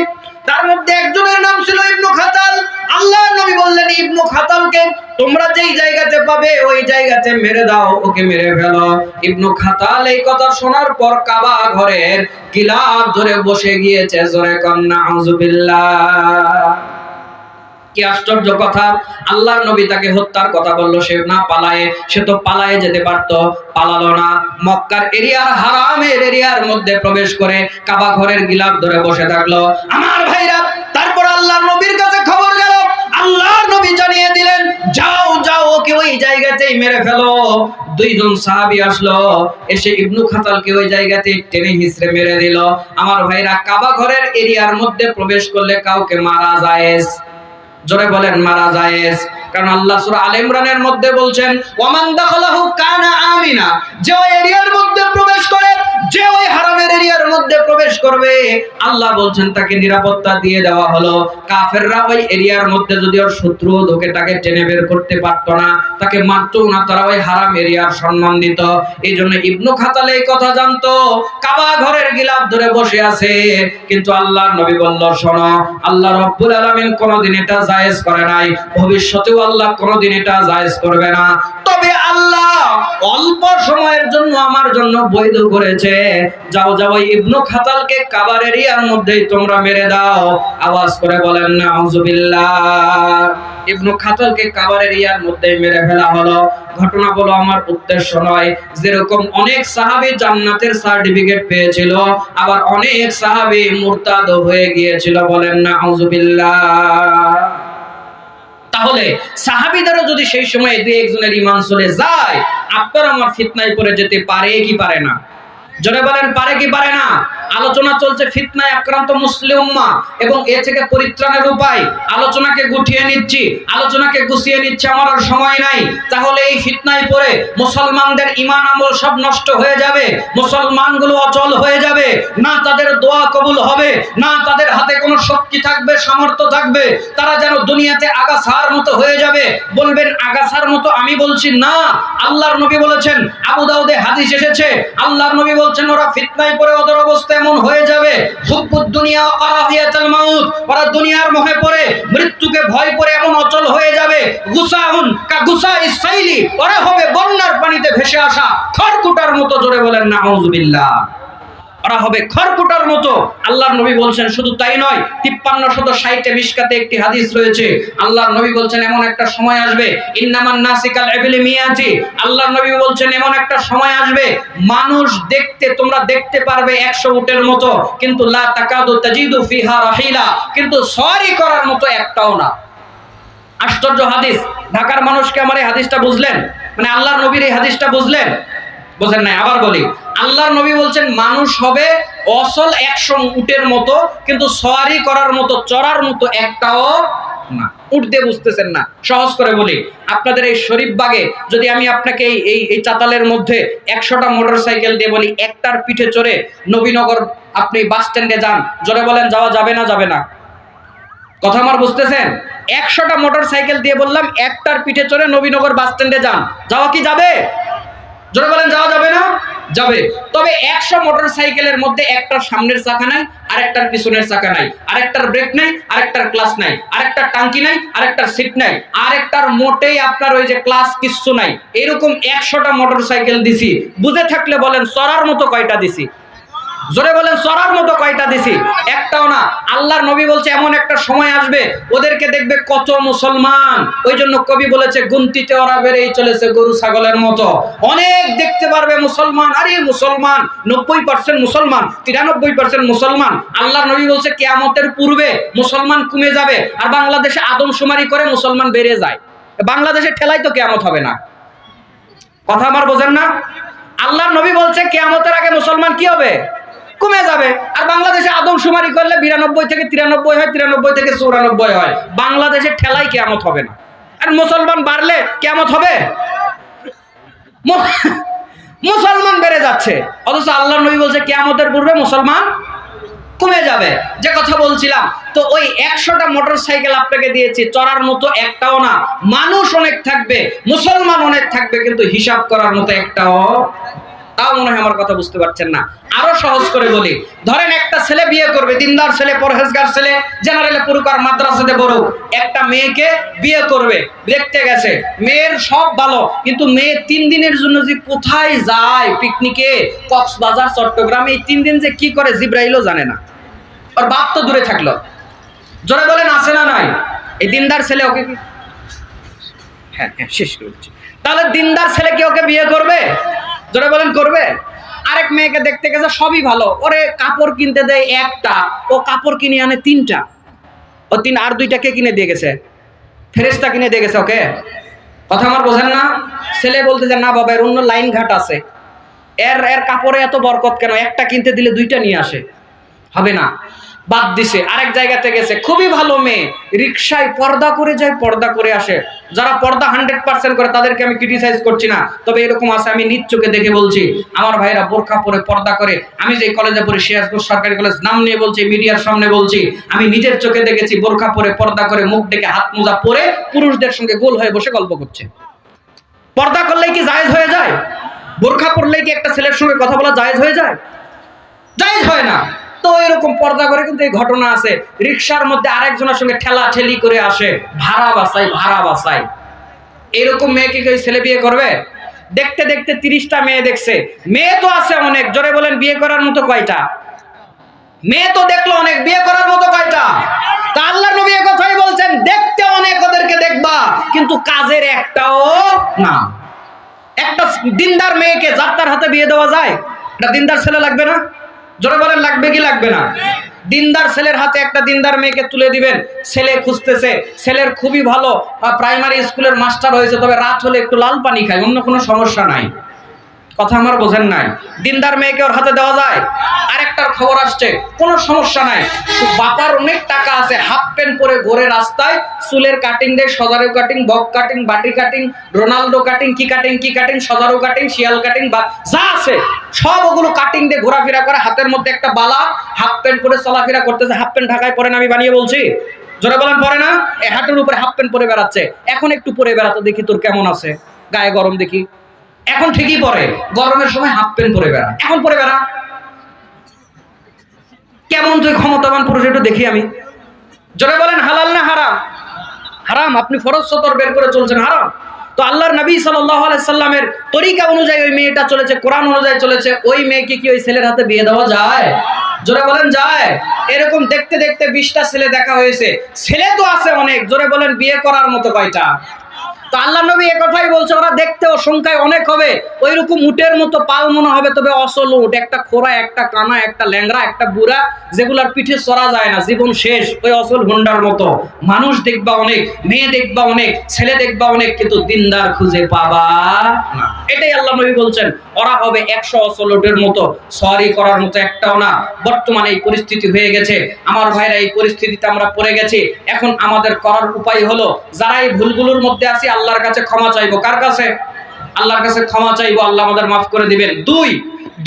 C: তার মধ্যে একজনের নাম ছিল ইবনু খাতাল। আল্লাহর নবী বললেন, ইবনু খাতালকে তোমরা যেই জায়গাতে পাবে ওই জায়গাতে মেরে দাও, ওকে মেরে ফেলো। ইবনু খাতাল এই কথা শোনার পর কাবা ঘরের গিলাফ ধরে বসে গিয়েছে। জোরে কন নাউজুবিল্লাহ। কি আশ্চর্য কথা! আল্লাহর নবী তাকে হত্যার কথা বললো, সে না পালায়ে, সে তো পালায়ে যেতে পারতো, পালালো না। মক্কার এরিয়ার, হারামের এরিয়ার মধ্যে প্রবেশ করে কাবা ঘরের গিলাফ ধরে বসে থাকলো। আমার ভাইরা, তারপর আল্লাহর নবীর কাছে খবর গেল। আল্লাহর নবী জানিয়ে দিলেন, যাও যাও, ওকে ওই জায়গাতেই মেরে ফেলো। 2 জন সাহাবী আসলো, এসে ইবনু খাতালকে ওই জায়গাতে টেনে হিঁচড়ে মেরে দিল। আমার ভাইরা, কাবা ঘরের এরিয়ার মধ্যে প্রবেশ করলে কাউকে মারা জায়েজ। জোরে বলেন মারা জায়েজ। কারণ আল্লাহ সূরা আলে ইমরানের মধ্যে বলছেন, ওয়ামান দাখালাহু কানা আমিনা, যে ওই এরিয়ার মধ্যে প্রবেশ করে যে ওই হারামের এরিয়ার মধ্যে প্রবেশ করবে আল্লাহ বলছেন তাকে নিরাপত্তা দিয়ে দেওয়া হলো। কাফেররা ওই এরিয়ার মধ্যে যদি ওর শত্রু ঢোকে তাকে টেনে বের করতে পারতো না, তাকে মারতো না, তারা ওই হারাম এরিয়ার সম্মান দিত। এই জন্য ইবনু খাতাল এই কথা জানতো, কাবা ঘরের গিলাফ ধরে বসে আছে, কিন্তু আল্লাহর নবী বলল শোনো, আল্লাহ রাব্বুল আলামিন কোনদিন এটা জায়েজ করে নাই, ভবিষ্যতেও আল্লাহ কোনদিন এটা জায়েজ করবে না। তবে আল্লাহ অল্প সময়ের জন্য আমার জন্য বৈধ করেছে, যাও যাও ইবনু খাতালকে কাবার এরিয়ার মধ্যেই তোমরা মেরে দাও। আওয়াজ করে বলেন নাউজুবিল্লাহ। ইবনু খাতালকে কাবার এরিয়ার মধ্যেই মেরে ফেলা হলো। ঘটনা বলো আমার উদ্দেশ্য নয়। যেরকম অনেক সাহাবী জান্নাতের সার্টিফিকেট পেয়েছিল, আবার অনেক সাহাবী মুরতাদ হয়ে গিয়েছিল, বলেন নাউজুবিল্লাহ। তাহলে সাহাবীদেরও যদি সেই সময় দুই একজনের ঈমান চলে যায়, আপনার আমার ফিতনায় পড়ে যেতে পারে কি পারে না? জোরে বলেন পারে কি পারে না? আলোচনা চলছে ফিতনায় আক্রান্ত মুসলিম উম্মাহ এবং এ থেকে পরিত্রাণের উপায়। আলোচনাকে গুটিয়ে নিচ্ছি, আলোচনাকে গুছিয়ে নিচ্ছি, আমার আর সময় নাই। তাহলে এই ফিতনায় পড়ে মুসলমানদের ঈমান আমল সব নষ্ট হয়ে যাবে, মুসলমানগুলো অচল হয়ে যাবে, না তাদের দোয়া কবুল হবে, না তাদের হাতে কোনো শক্তি থাকবে, সামর্থ্য থাকবে, তারা যেন দুনিয়াতে আগাছার মতো হয়ে যাবে। বলবেন আগাছার মতো? আমি বলছি না, আল্লাহর নবী বলেছেন, আবু দাউদে হাদিস এসেছে, আল্লাহর নবী বলছেন ওরা ফিতনায় পড়ে ওদের অবস্থা এমন হয়ে যাবে, হুব্বুদ দুনিয়া ওয়া কারাহিয়াতুল মাউত, ওরা দুনিয়ার মোহে পড়ে মৃত্যুকে ভয় করে এমন অচল হয়ে যাবে, গুসাউন কা গুসাইস সাইলি, ওরা হবে বন্যার পানিতে ভেসে আসা খড়কুটার মতো। জোরে বলেন নাউজুবিল্লাহ। ওরা হবে খড়কুটার মতো। আল্লাহর নবী বলছেন শুধু তাই নয়, 5360 মিশকাতে একটি হাদিস রয়েছে, আল্লাহর নবী বলছেন এমন একটা সময় আসবে, ইন্নামান নাসিকাল ইবলি মিয়াতি, আল্লাহর নবী বলছেন এমন একটা সময় আসবে মানুষ দেখতে, তোমরা দেখতে পারবে 100 উটের মতো, কিন্তু লা তাকাদু তাজিদু ফিহা রাহিলা, কিন্তু সওয়ারি করার মতো একটাও না। আশ্চর্য হাদিস। ঢাকার মানুষকে আমার এই হাদিসটা বুঝলেন? মানে আল্লাহর নবীর এই হাদিসটা বুঝলেন? বোঝেন নাই? আবার বলি, আল্লাহর নবী বলছেন মানুষ হবে অসল 100 উটের মতো, কিন্তু সওয়ারি করার মতো, চড়ার মতো একটাও না। উট দিয়ে বুঝতেছেন না, সহজ করে বলি, আপনাদের এই শরীফবাগে যদি আমি আপনাকে এই চাতালের মধ্যে 100টা মোটরসাইকেল দিয়ে বলি একটার পিঠে চড়ে নবীনগর আপনি বাস স্ট্যান্ডে যান, জোরে বলেন যাওয়া যাবে না? যাবে না? কথা আমার বুঝতেছেন? 100টা মোটরসাইকেল দিয়ে বললাম একটার পিঠে চড়ে নবীনগর বাস স্ট্যান্ডে যান, যাওয়া কি যাবে? জোরে বলেন যাওয়া যাবে না? যাবে। তবে 100 মোটরসাইকেলের মধ্যে একটার সামনের চাকা নাই, আরেকটার পিছনের চাকা নাই, আরেকটার ব্রেক নাই, আরেকটার ক্লাচ নাই, আরেকটার টাঙ্কি নাই, আরেকটার সিট নাই, আরেকটার মোটেই আপনার ওই যে ক্লাচ কিচ্ছু নাই। এরকম 100টা মোটরসাইকেল দিছি, বুঝে থাকলে বলেন চড়ার মতো কয়টা দিছি? জোরে বলেন চড়ার মতো কয়টা দিছি? একটাও না। আল্লাহর নবী বলছে এমন একটা সময় আসবে ওদেরকে দেখবে কত মুসলমান, ওই জন্য কবি বলেছে গুনতিতে ওরা বেড়েই চলেছে গরু ছাগলের মতো। অনেক দেখতে পারবে মুসলমান, আরে মুসলমান 90% মুসলমান, 93% মুসলমান। আল্লাহর নবী বলছে কিয়ামতের পূর্বে মুসলমান কমে যাবে, আর বাংলাদেশে আদমশুমারি করে মুসলমান বেড়ে যায়। বাংলাদেশে ঠেলাই তো কিয়ামত হবে না। কথা আমার বোঝেন না? আল্লাহর নবী বলছে কিয়ামতের আগে মুসলমান কি হবে? কমে যাবে। আর বাংলাদেশে আদমশুমারি করলে 92 থেকে 93 হয়, 93 থেকে 94 হয়। বাংলাদেশে ঠেলাই কিয়ামত হবে না। আর মুসলমান বাড়লে কিয়ামত হবে? মুসলমান বেড়ে যাচ্ছে, অথচ আল্লাহর নবী বলছে কিয়ামতের পূর্বে মুসলমান কমে যাবে। যে কথা বলছিলাম, তো ওই 100টা মোটরসাইকেল আপনাকে দিয়েছি, চড়ার মতো একটাও না। মানুষ অনেক থাকবে, মুসলমান অনেক থাকবে, কিন্তু হিসাব করার মতো একটাও। তাও মনে হয় আমার কথা বুঝতে পারছেন না। আরো সহজ করে বলি, ধরেন একটা ছেলে বিয়ে করবে, দিনদার ছেলে, পরহেজগার ছেলে, জেনারেলে পড়ুকার, মাদ্রাসাতে পড়ুক, একটা মেয়েকে বিয়ে করবে, দেখতে গেছে, মেয়ের সব ভালো, কিন্তু মেয়ে 3 দিনের জন্য যে কোথায় যায়, পিকনিকে, কক্সবাজার, চট্টগ্রামে, এই 3 দিন যে কি করে জিব্রাইলও জানে না, আর বাপ তো দূরে থাকলো। জোরে বলেন আছে না নাই? এই দিনদার ছেলে ওকে কি, হ্যাঁ শেষ করছি, তাহলে দিনদার ছেলে কি ওকে বিয়ে করবে? জোরে বলেন করবে? আরেক মেয়েকে দেখতে গেছে, সবই ভালো, ওরে কাপড় কিনতে দেয় একটা, ও কাপড় কিনে আনে 3টা, ও 3 আর 2টা কে কিনে দিয়ে গেছে? ফেরেশতা কিনে দিয়ে গেছে ওকে। কথা আমার বোঝেন না? ছেলে বলতেছে না বাবা, এর অন্য লাইন ঘাট আছে, এর কাপড়ে এত বরকত কেন, একটা কিনতে দিলে 2টা নিয়ে আসে, হবে না। বাদ দিছে, আরেক জায়গাতে গেছে, খুবই ভালো মেয়ে, রিকশায় পর্দা করে যায়, পর্দা করে আসে। যারা পর্দা 100% করে তাদেরকে আমি ক্রিটিসাইজ করছি না, তবে এরকম আছে, আমি নিজ চোখে দেখে বলছি। আমার ভাইরা বোরকা পরে পর্দা করে, আমি যে কলেজে পড়ি সিরাজগঞ্জ সরকারি কলেজ, নাম নিয়ে বলছি, মিডিয়ার সামনে বলছি, আমি নিজের চোখে দেখেছি বোরকা পরে পর্দা করে মুখ ডেকে হাত মোজা পরে পুরুষদের সঙ্গে গোল হয়ে বসে গল্প করছে। পর্দা করলেই কি জায়েজ হয়ে যায়? বোরকা পরলেই কি একটা ছেলের সঙ্গে কথা বলা জায়েজ হয়ে যায়? জায়েজ হয় না। তো এরকম পর্দা করে কিন্তু এই ঘটনা আছে, রিকশার মধ্যে আরেকজনের সঙ্গে ঠেলা ঠেলি করে আসে, ভাড়া বাসায়। এরকম মেয়েকে কেউ ছেলে বিয়ে করবে? দেখতে দেখতে 30টা মেয়ে দেখছে, মেয়ে তো আছে অনেক, জোরে বলেন বিয়ে করার মতো কয়টা? মেয়ে তো দেখলো অনেক, বিয়ে করার মতো কয়টা? তা আল্লাহর নবী এই কথাই বলছেন, দেখতে অনেক, ওদেরকে দেখবা, কিন্তু কাজের একটাও না। একটা দিনদার মেয়েকে যার তার হাতে বিয়ে দেওয়া যায়? একটা দিনদার ছেলে লাগবে না? জোরে বলেন লাগবে কি লাগবে না? দিনদার ছেলের হাতে একটা দিনদার মেয়েকে তুলে দিবেন, ছেলে খুঁজতেছে, ছেলের খুবই ভালো প্রাইমারি স্কুলের মাস্টার হয়েছে, তবে রাত হলে একটু লাল পানি খায়, অন্য কোনো সমস্যা নাই। কথা আমার বোঝেন নাই? দিনদার মেয়েকে ওর হাতে দেওয়া যায়? আরেকটার খবর আসছে, কোনো সমস্যা নাই, বাবার অনেক টাকা আছে, হাফ প্যান্ট পরে ঘোরে রাস্তায়, চুলের কাটিং দেয়, সজারু কাটিং, বক কাটিং, বাটি কাটিং, রোনাল্ডো কাটিং, কি কাটিং, সজারু কাটিং, শিয়াল কাটিং, বা যা আছে সব ওগুলো কাটিং দিয়ে ঘোরাফেরা করে, হাতের মধ্যে একটা বালা, হাফ প্যান্ট পরে চলাফেরা করতেছে। হাফ প্যান্ট ঢাকায় পরে না, আমি বানিয়ে বলছি, জোরে বলেন পরে না? হাঁটুর উপরে হাফ প্যান্ট পরে বেড়াচ্ছে। এখন একটু পরে বেড়াতো, দেখি তোর কেমন আছে, গায়ে গরম দেখি। এখন ঠিকই পরে, গরমের সময় হাফ প্যান্ট পরে বেড়া, এখন পরে বেড়া। কেমন তুই ক্ষমতাবান পুরুষ, একটু দেখি আমি। জোরে বলেন হালাল না হারাম? হারাম। আপনি ফরজ সতর বের করে চলছেন, হারাম। তো আল্লাহর নবী সাল্লাল্লাহু আলাইহি সাল্লামের তরিকা অনুযায়ী ওই মেয়েটা চলেছে, কোরআন অনুযায়ী চলেছে, ওই মেয়েকে কি ওই ছেলের হাতে বিয়ে দেওয়া যায়? জোরে বলেন যায়? এরকম দেখতে দেখতে 20টা ছেলে দেখা হয়েছে, ছেলে তো আছে অনেক, জোরে বলেন বিয়ে করার মতো কয়টা? তো আল্লাহ নবী এ কথাই বলছে, ওরা দেখতেও সংখ্যায় অনেক হবে, ওইরকম উটের মতো পাল মনে হবে, তবে অসল উট, একটা খোরা, একটা কানা, একটা ল্যাংড়া, একটা বুড়া, যেগুলার পিঠে চড়া যায় না, জীবন শেষ, ওই অসল হুন্ডার মতো। মানুষ দেখবা অনেক, মেয়ে দেখবা অনেক, ছেলে দেখবা অনেক, কিন্তু দিনদার খুঁজে পাবা না। এটাই আল্লাহ নবী বলছেন, ওরা হবে 100 অসল উটের মতো, সরি করার মতো একটাও না। বর্তমানে এই পরিস্থিতি হয়ে গেছে আমার ভাইরা, এই পরিস্থিতিতে আমরা পড়ে গেছি। এখন আমাদের করার উপায় হলো, যারা এই ভুলগুলোর মধ্যে আছি, আল্লাহর কাছে ক্ষমা চাইবো। কার কাছে? আল্লাহর কাছে ক্ষমা চাইবো, আল্লাহ আমাদের মাফ করে দিবেন।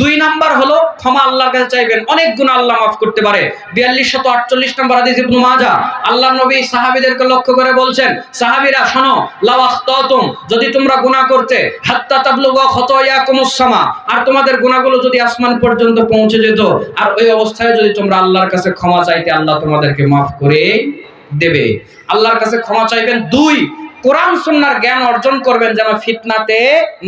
C: দুই নাম্বার হলো ক্ষমা আল্লাহর কাছে চাইবেন, অনেক গুনাহ আল্লাহ মাফ করতে পারে। 4248 নম্বর হাদিস ইবনে মাজাহ, আল্লাহর নবী সাহাবীদেরকে লক্ষ্য করে বলছেন, সাহাবীরা শোনো, লাও আখতাতুম, যদি তোমরা গুনাহ করতে, হাত্তা তাবলুগা খাতায়াকুমুস সামা, আর তোমাদের গুনাহগুলো যদি আসমান পর্যন্ত পৌঁছে যেত, আর ওই অবস্থায় যদি তোমরা আল্লাহর কাছে ক্ষমা চাইতে, আল্লাহ তোমাদেরকে মাফ করে দেবে। আল্লাহর কাছে ক্ষমা চাইবেন। 2, কোরআন সুন্নাহর জ্ঞান অর্জন করবেন, যেন ফিতনাতে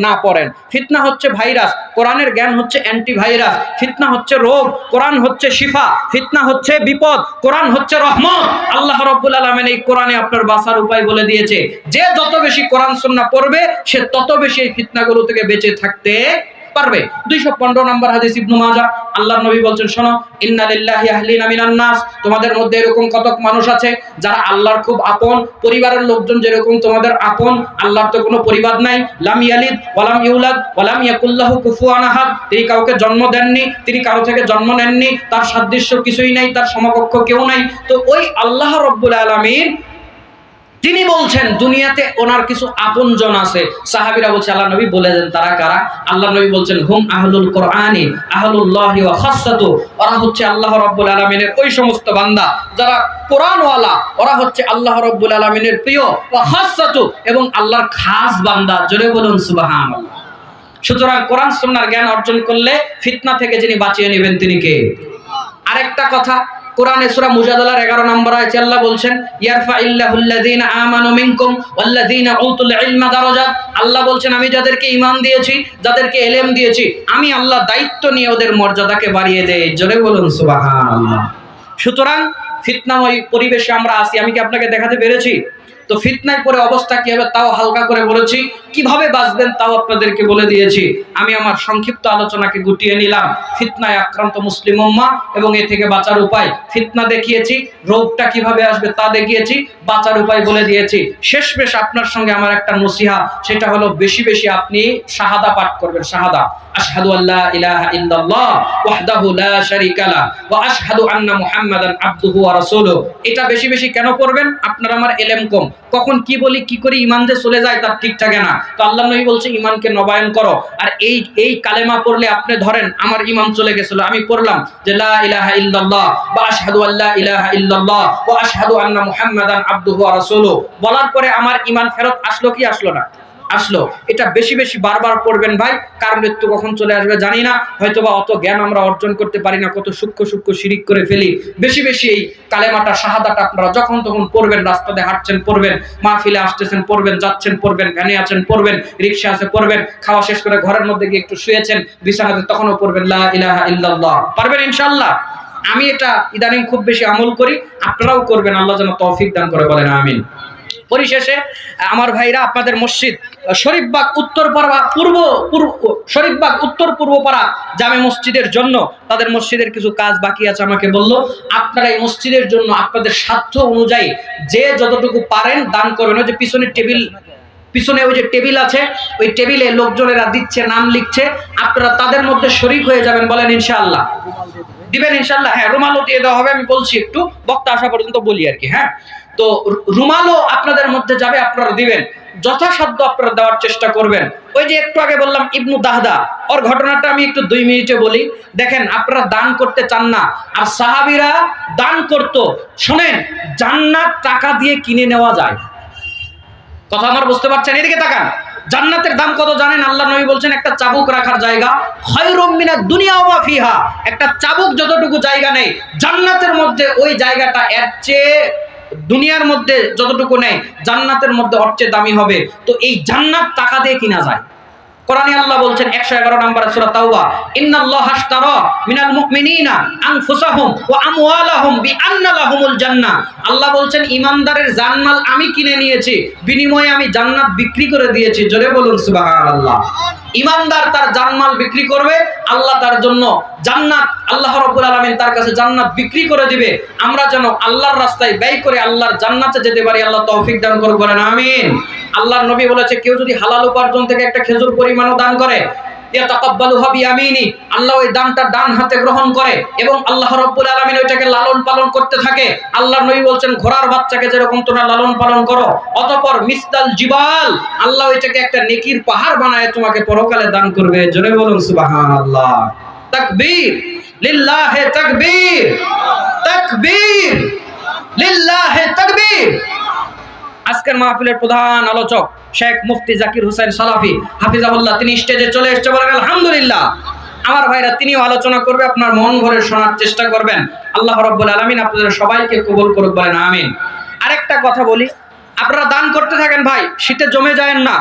C: না পড়েন। ফিতনা হচ্ছে ভাইরাস, কোরআনের জ্ঞান হচ্ছে অ্যান্টিভাইরাস। ফিতনা হচ্ছে রোগ, কোরআন হচ্ছে শিফা। ফিতনা হচ্ছে বিপদ, কোরআন হচ্ছে রহমত। আল্লাহ রাব্বুল আলামিন এই কোরআনে আপনার বাঁচার উপায় বলে দিয়েছে, যে যত বেশি কোরআন সুন্নাহ পড়বে, সে তত বেশি এই ফিতনাগুলো থেকে বেঁচে থাকতে পারবে। 215 নম্বর হাদিস ইবনে মাজাহ, আল্লাহর নবী বলছেন, শোনো, ইন্না লিল্লাহি আহলিনা মিনান নাস, তোমাদের মধ্যে এরকম কতক মানুষ আছে যারা আল্লাহর খুব আপন, পরিবারের লোকজন যেরকম তোমাদের আপন, আল্লাহর তো কোনো পরিবার নাই। লাম ইয়ালিদ ওয়া লাম ইউলাদ ওয়া লাম ইয়াকুল লাহু কুফুয়ান আহাদ, তিনি কাউকে জন্ম দেননি, তিনি কারো থেকে জন্ম নেননি, তার সাদৃশ্য কিছুই নাই, তার সমকক্ষ কেউ নাই। তো ওই আল্লাহ রাব্বুল আলামিন তিনি বলছেন দুনিয়াতে ওনার কিছু আপনজন আছে। সাহাবীরা বলছে, আল্লাহ নবী বলে দেন তারা কারা? আল্লাহ নবী বলছেন, হুম আহলুল কোরআনি আহলুল্লাহি ওয়া খাসসাতু, ওরা হচ্ছে আল্লাহ রাব্বুল আলামিনের ওই সমস্ত বান্দা যারা কোরআনওয়ালা, ওরা হচ্ছে আল্লাহ রাব্বুল আলামিনের প্রিয়, ওয়া খাসসাতু, এবং আল্লাহর খাস বান্দা। জোরে বলুন সুবহানাল্লাহ। সুতরাং কোরআন সুন্নাহর জ্ঞান অর্জন করলে ফিতনা থেকে যিনি বাঁচিয়ে নেবেন তিনি কে? আরেকটা কথা, কোরআনে সূরা মুজাদালার 11 নম্বর আয়াতে আল্লাহ বলছেন, ইয়ারফাইল্লাহুল্লাযীনা আমানু মিনকুম ওয়াল্লাযীনা উতুল ইলমা দারাজাত, আল্লাহ বলছেন, আমি যাদেরকে ঈমান দিয়েছি, যাদেরকে ইলম দিয়েছি, আমি আল্লাহ দায়িত্ব নিয়ে ওদের মর্যাদাকে বাড়িয়ে দেই। জোরে বলুন সুবহানাল্লাহ। সুতরাং ফিতনাময় পরিবেশে আমরা আছি, আমি কি আপনাকে দেখাতে পেরেছি? তো ফিতনায় পড়ে অবস্থা কি হবে তাও হালকা করে বলেছি, কিভাবে বাঁচবেন তাও আপনাদেরকে বলে দিয়েছি। আমি আমার সংক্ষিপ্ত আলোচনাকে গুটিয়ে নিলাম ফিতনায় আক্রান্ত মুসলিম উম্মাহ এবং এ থেকে বাঁচার উপায়। ফিতনা দেখিয়েছি, রোগটা কিভাবে আসবে তা দেখিয়েছি, বাঁচার উপায় বলে দিয়েছি। শেষমেশ আপনার সঙ্গে আমার একটা নসিহা, সেটা হলো বেশি বেশি আপনি শাহাদা পাঠ করবেন। শাহাদা, আশহাদু আল্লা ইলাহা ইল্লাল্লাহ ওয়াহদাহু লা শারীকা লাহু ওয়া আশহাদু আন্না মুহাম্মাদান আবদুহু ওয়া রাসূলুহু। এটা বেশি বেশি কেন পড়বেন? আপনার আমার এলেম কম, কখন কি বলি কি করি ঈমান যে চলে যায় তার ঠিক থাকে না। তো আল্লাহর নবী বলছে ঈমানকে নবায়ন করো। আর এই কালেমা পড়লে আপনি ধরেন আমার ঈমান চলে গেছিল, আমি পড়লাম যে লা ইলাহা ইল্লাল্লাহ ওয়া আশহাদু আল্লা ইলাহা ইল্লাল্লাহ ওয়া আশহাদু আন্না মুহাম্মাদান আবদুহু ওয়া রাসূলুহু, বলার পরে আমার ঈমান ফেরত আসলো কি আসলো না? আসলো। এটা বেশি বেশি বারবার পড়বেন ভাই, কার মৃত্যু কখন চলে আসবে জানি না, হয়তোবা অত জ্ঞান আমরা অর্জন করতে পারি না, কত সূক্ষ্ম সূক্ষ্ম শিরিক করে ফেলি। বেশি বেশি এই কালেমাটা শাহাদাটা আপনারা যখন তখন পড়বেন, রাস্তাতে হাঁটছেন পড়বেন, মাহফিলে আসতেছেন পড়বেন, যাচ্ছেন পড়বেন, ভ্যানে আছেন পড়বেন, রিকশা আছে পড়বেন, খাওয়া শেষ করে ঘরের মধ্যে গিয়ে একটু শুয়েছেন বিছানাতে তখনও পড়বেন লা ইলাহা ইল্লাল্লাহ। পারবেন ইনশাআল্লাহ? আমি এটা ইদানিং খুব বেশি আমল করি, আপনারাও করবেন, আল্লাহ যেন তৌফিক দান করে, বলেন আমিন। পরিশেষে আমার ভাইরা, আপনাদের মসজিদ শরীফবাগ উত্তরপাড়া শরীফবাগ উত্তর পূর্বপাড়া জামে মসজিদের জন্য তাদের মসজিদের কিছু কাজ বাকি আছে, আমাকে বললো আপনারা এই মসজিদের জন্য আপনাদের সাধ্য অনুযায়ী যে যতটুকু পারেন দান করবেন। ওই যে পিছনে ওই যে টেবিল আছে, ওই টেবিলে লোকজনেরা দিচ্ছে, নাম লিখছে, আপনারা তাদের মধ্যে শরীক হয়ে যাবেন, বলেন ইনশাআল্লাহ। দিবেন ইনশাআল্লাহ? হ্যাঁ, রুমালও দিয়ে দেওয়া হবে, আমি বলছি একটু বক্তা আসা পর্যন্ত বলি আর কি। হ্যাঁ, তো রুমালও আপনাদের মধ্যে যাবে, আপনারা দিবেন, যথাসাধ্য আপনারা দেওয়ার চেষ্টা করবেন। ওই যে একটু আগে বললাম ইবনু দাহদা, ওর ঘটনাটা আমি একটু 2 মিনিটে বলি। দেখেন, আপনারা দান করতে চান না, আর সাহাবীরা দান করত। শোনেন, জান্নাত টাকা দিয়ে কিনে নেওয়া যায়। কথা আমার বুঝতে পারছেন? এদিকে তাকান। জান্নাতের দাম কত জানেন? আল্লাহ নবী বলছেন একটা চাবুক রাখার জায়গা খায়রুম মিনাদ দুনিয়া ওয়া ফিহা। একটা চাবুক যতটুকু জায়গা নেই জান্নাতের মধ্যে, ওই জায়গাটা এর চেয়ে দুনিয়ার মধ্যে যতটুকু নেই জান্নাতের মধ্যে ওর চেয়ে দামি হবে। তো এই জান্নাত টাকা দিয়ে কিনা যায়। কোরআনে আল্লাহ বলছেন 111 নম্বর সূরা তাওবা, ইন্নাল্লাহা আশতারা মিনাল মুমিনিনা আনফুসাহুম ওয়া আমওয়ালাহুম বিআন্না লাহুমুল জান্নাহ। আল্লাহ বলছেন ঈমানদারের জানমাল আমি কিনে নিয়েছি, বিনিময়ে আমি জান্নাত বিক্রি করে দিয়েছি। জোরে বলুন সুবহানাল্লাহ। ঈমানদার তার জানমাল বিক্রি করবে, আল্লাহ তার জন্য জান্নাত, আল্লাহ রাব্বুল আলামিন তার কাছে জান্নাত বিক্রি করে দিবে। আমরা যেন আল্লাহর রাস্তায় ব্যয় করে আল্লাহর জান্নাতে যেতে পারি, আল্লাহ তৌফিক দান করুন, বলেন আমিন। আল্লাহর নবী বলেছে, কেউ যদি হালাল উপার্জন থেকে একটা খেজুর পরিমাণও দান করে, ইয়াতাকাব্বালুহা বিয়ামিনি, আল্লাহ ওই দানটা ডান হাতে গ্রহণ করে এবং আল্লাহ রাব্বুল আলামিন ওইটাকে লালন পালন করতে থাকে। আল্লাহর নবী বলছেন, ঘোড়ার বাচ্চাকে যেরকম তোমরা লালন পালন করো, অতঃপর মিসদাল জিবাল, আল্লাহ ওইটাকে একটা নেকির পাহাড় বানায় তোমাকে পরকালে দান করবে। জোরে বলুন সুবহানাল্লাহ। তাকবীর, লিল্লাহি তাকবীর, তাকবীর, লিল্লাহি তাকবীর। আজকের মাহফিলের প্রধান আলোচক শেখ মুফতি জাকির হোসেন সালাফি হাফিজাহুল্লাহ, তিনি স্টেজে চলে এসেছে, বলেন আলহামদুলিল্লাহ। আমার ভাইরা, তিনিও আলোচনা করবে, আপনার মন ভরে শোনার চেষ্টা করবেন। আল্লাহ রাব্বুল আলামিন আপনাদের সবাইকে কবুল করুক, বলেন আমিন। আরেকটা কথা বলি, আপনারা দান করতে থাকেন ভাই, শীতে জমে যায়েন না।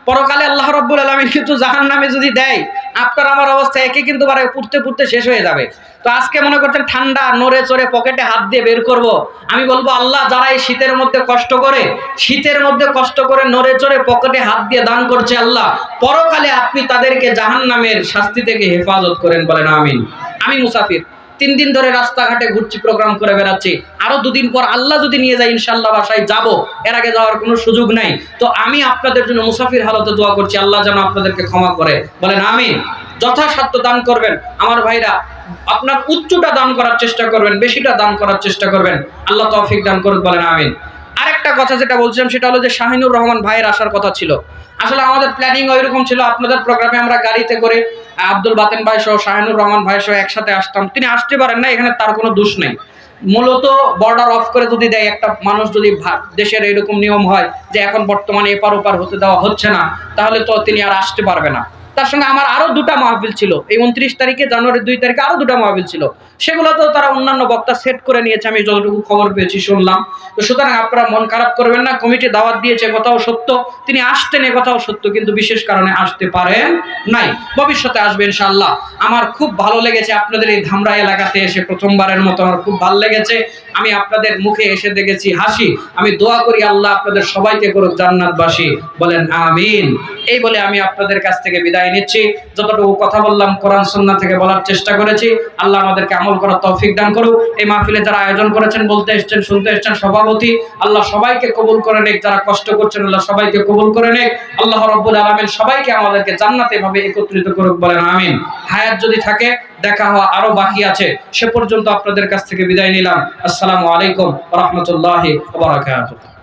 C: পরকালে আল্লাহ রাব্বুল আলামিন কিন্তু জাহান্নামে যদি দেয়, আপনার আমার অবস্থা একে কিন্তু পুড়তে পুড়তে শেষ হয়ে যাবে। তো আজকে মনে করছেন ঠান্ডা, নড়ে চড়ে পকেটে হাত দিয়ে বের করব, আমি বলবো আল্লাহ, যারা এই শীতের মধ্যে কষ্ট করে নড়ে চড়ে পকেটে হাত দিয়ে দান করছে, আল্লাহ পরকালে আপনি তাদেরকে জাহান্নামের শাস্তি থেকে হেফাজত করেন, বলেন আমিন। আমি মুসাফির, 3 দিন ধরে রাস্তাঘাটে ঘুরছি, প্রোগ্রাম করে বেড়াচ্ছি। আরো 2 দিন পর আল্লাহ যদি নিয়ে যায় ইনশাআল্লাহ বাসায় যাব, এর আগে যাওয়ার কোনো সুযোগ নাই। তো আমি আপনাদের জন্য মুসাফির হালতে দোয়া করছি, আল্লাহ যেন আপনাদেরকে ক্ষমা করে, বলেন আমিন। যথাসাধ্য দান করবেন আমার ভাইরা, আপনার উচ্চটা দান করার চেষ্টা করবেন, বেশিটা দান করার চেষ্টা করবেন, আল্লাহ তৌফিক দান করুন, বলেন আমিন। আরেকটা কথা যেটা বলছিলাম সেটা হলো যে শাহিনুর রহমান ভাইয়ের আসার কথা ছিল। আসলে আমাদের প্ল্যানিং ওইরকম ছিল, আপনাদের প্রোগ্রামে আমরা গাড়িতে করে আব্দুল বাতেন ভাই সহ শাহিনুর রহমান ভাই সহ একসাথে আসতাম। তিনি আসতে পারেন না, এখানে তার কোনো দোষ নেই। মূলত বর্ডার অফ করে যদি দেয় একটা মানুষ, যদি দেশের এরকম নিয়ম হয় যে এখন বর্তমানে এপার ওপার হতে দেওয়া হচ্ছে না, তাহলে তো তিনি আর আসতে পারবে না। তার সঙ্গে আমার আরো 2টা মাহফিল ছিল, এই 29 তারিখে, জানুয়ারির 2 তারিখে আরো 2টা মাহফিল ছিল।
E: সেগুলোতেও তারা অন্যান্য বক্তা সেট করে নিয়েছে, আমি যতটুকু খবর পেয়েছি শুনলাম। তো সুতরাং আপনারা মন খারাপ করবেন না, কমিটি দাওয়াত দিয়েছে কথাও সত্য, তিনি আসতেন এ কথাও সত্য, কিন্তু বিশেষ কারণে আসতে পারেন নাই, ভবিষ্যতে আসবে ইনশাআল্লাহ। আমার খুব ভালো লেগেছে আপনাদের এই ধামরা এলাকাতে এসে, প্রথমবারের মতো আমার খুব ভালো লেগেছে। আমি আপনাদের মুখে এসে দেখেছি হাসি। আমি দোয়া করি আল্লাহ আপনাদের সবাইকে করুক জান্নাতবাসী, বলেন আমিন। এই বলে আমি আপনাদের কাছ থেকে বিদায় নিচ্ছি। যতটুকু কথা বললাম কোরআন সুন্নাহ থেকে বলার চেষ্টা করেছি। আল্লাহ আমাদেরকে আমল করার তৌফিক দান করুক। এই মাহফিলে যারা আয়োজন করেছেন, বলতে এসেছেন, শুনতে এসেছেন, সভাপতি, আল্লাহ সবাইকে কবুল করে নেক। যারা কষ্ট করছেন আল্লাহ সবাইকে কবুল করে নেক। আল্লাহ রাব্বুল আলামিন সবাইকে আমাদেরকে জান্নাতে ভাবে একত্রিত করুক, বলেন আমিন। হায়াত যদি থাকে, দেখা হওয়া আরো বাকি আছে, সে পর্যন্ত আপনাদের কাছ থেকে বিদায় নিলাম। আসসালামু আলাইকুম ওয়া রাহমাতুল্লাহি ওয়া বারাকাতুহু।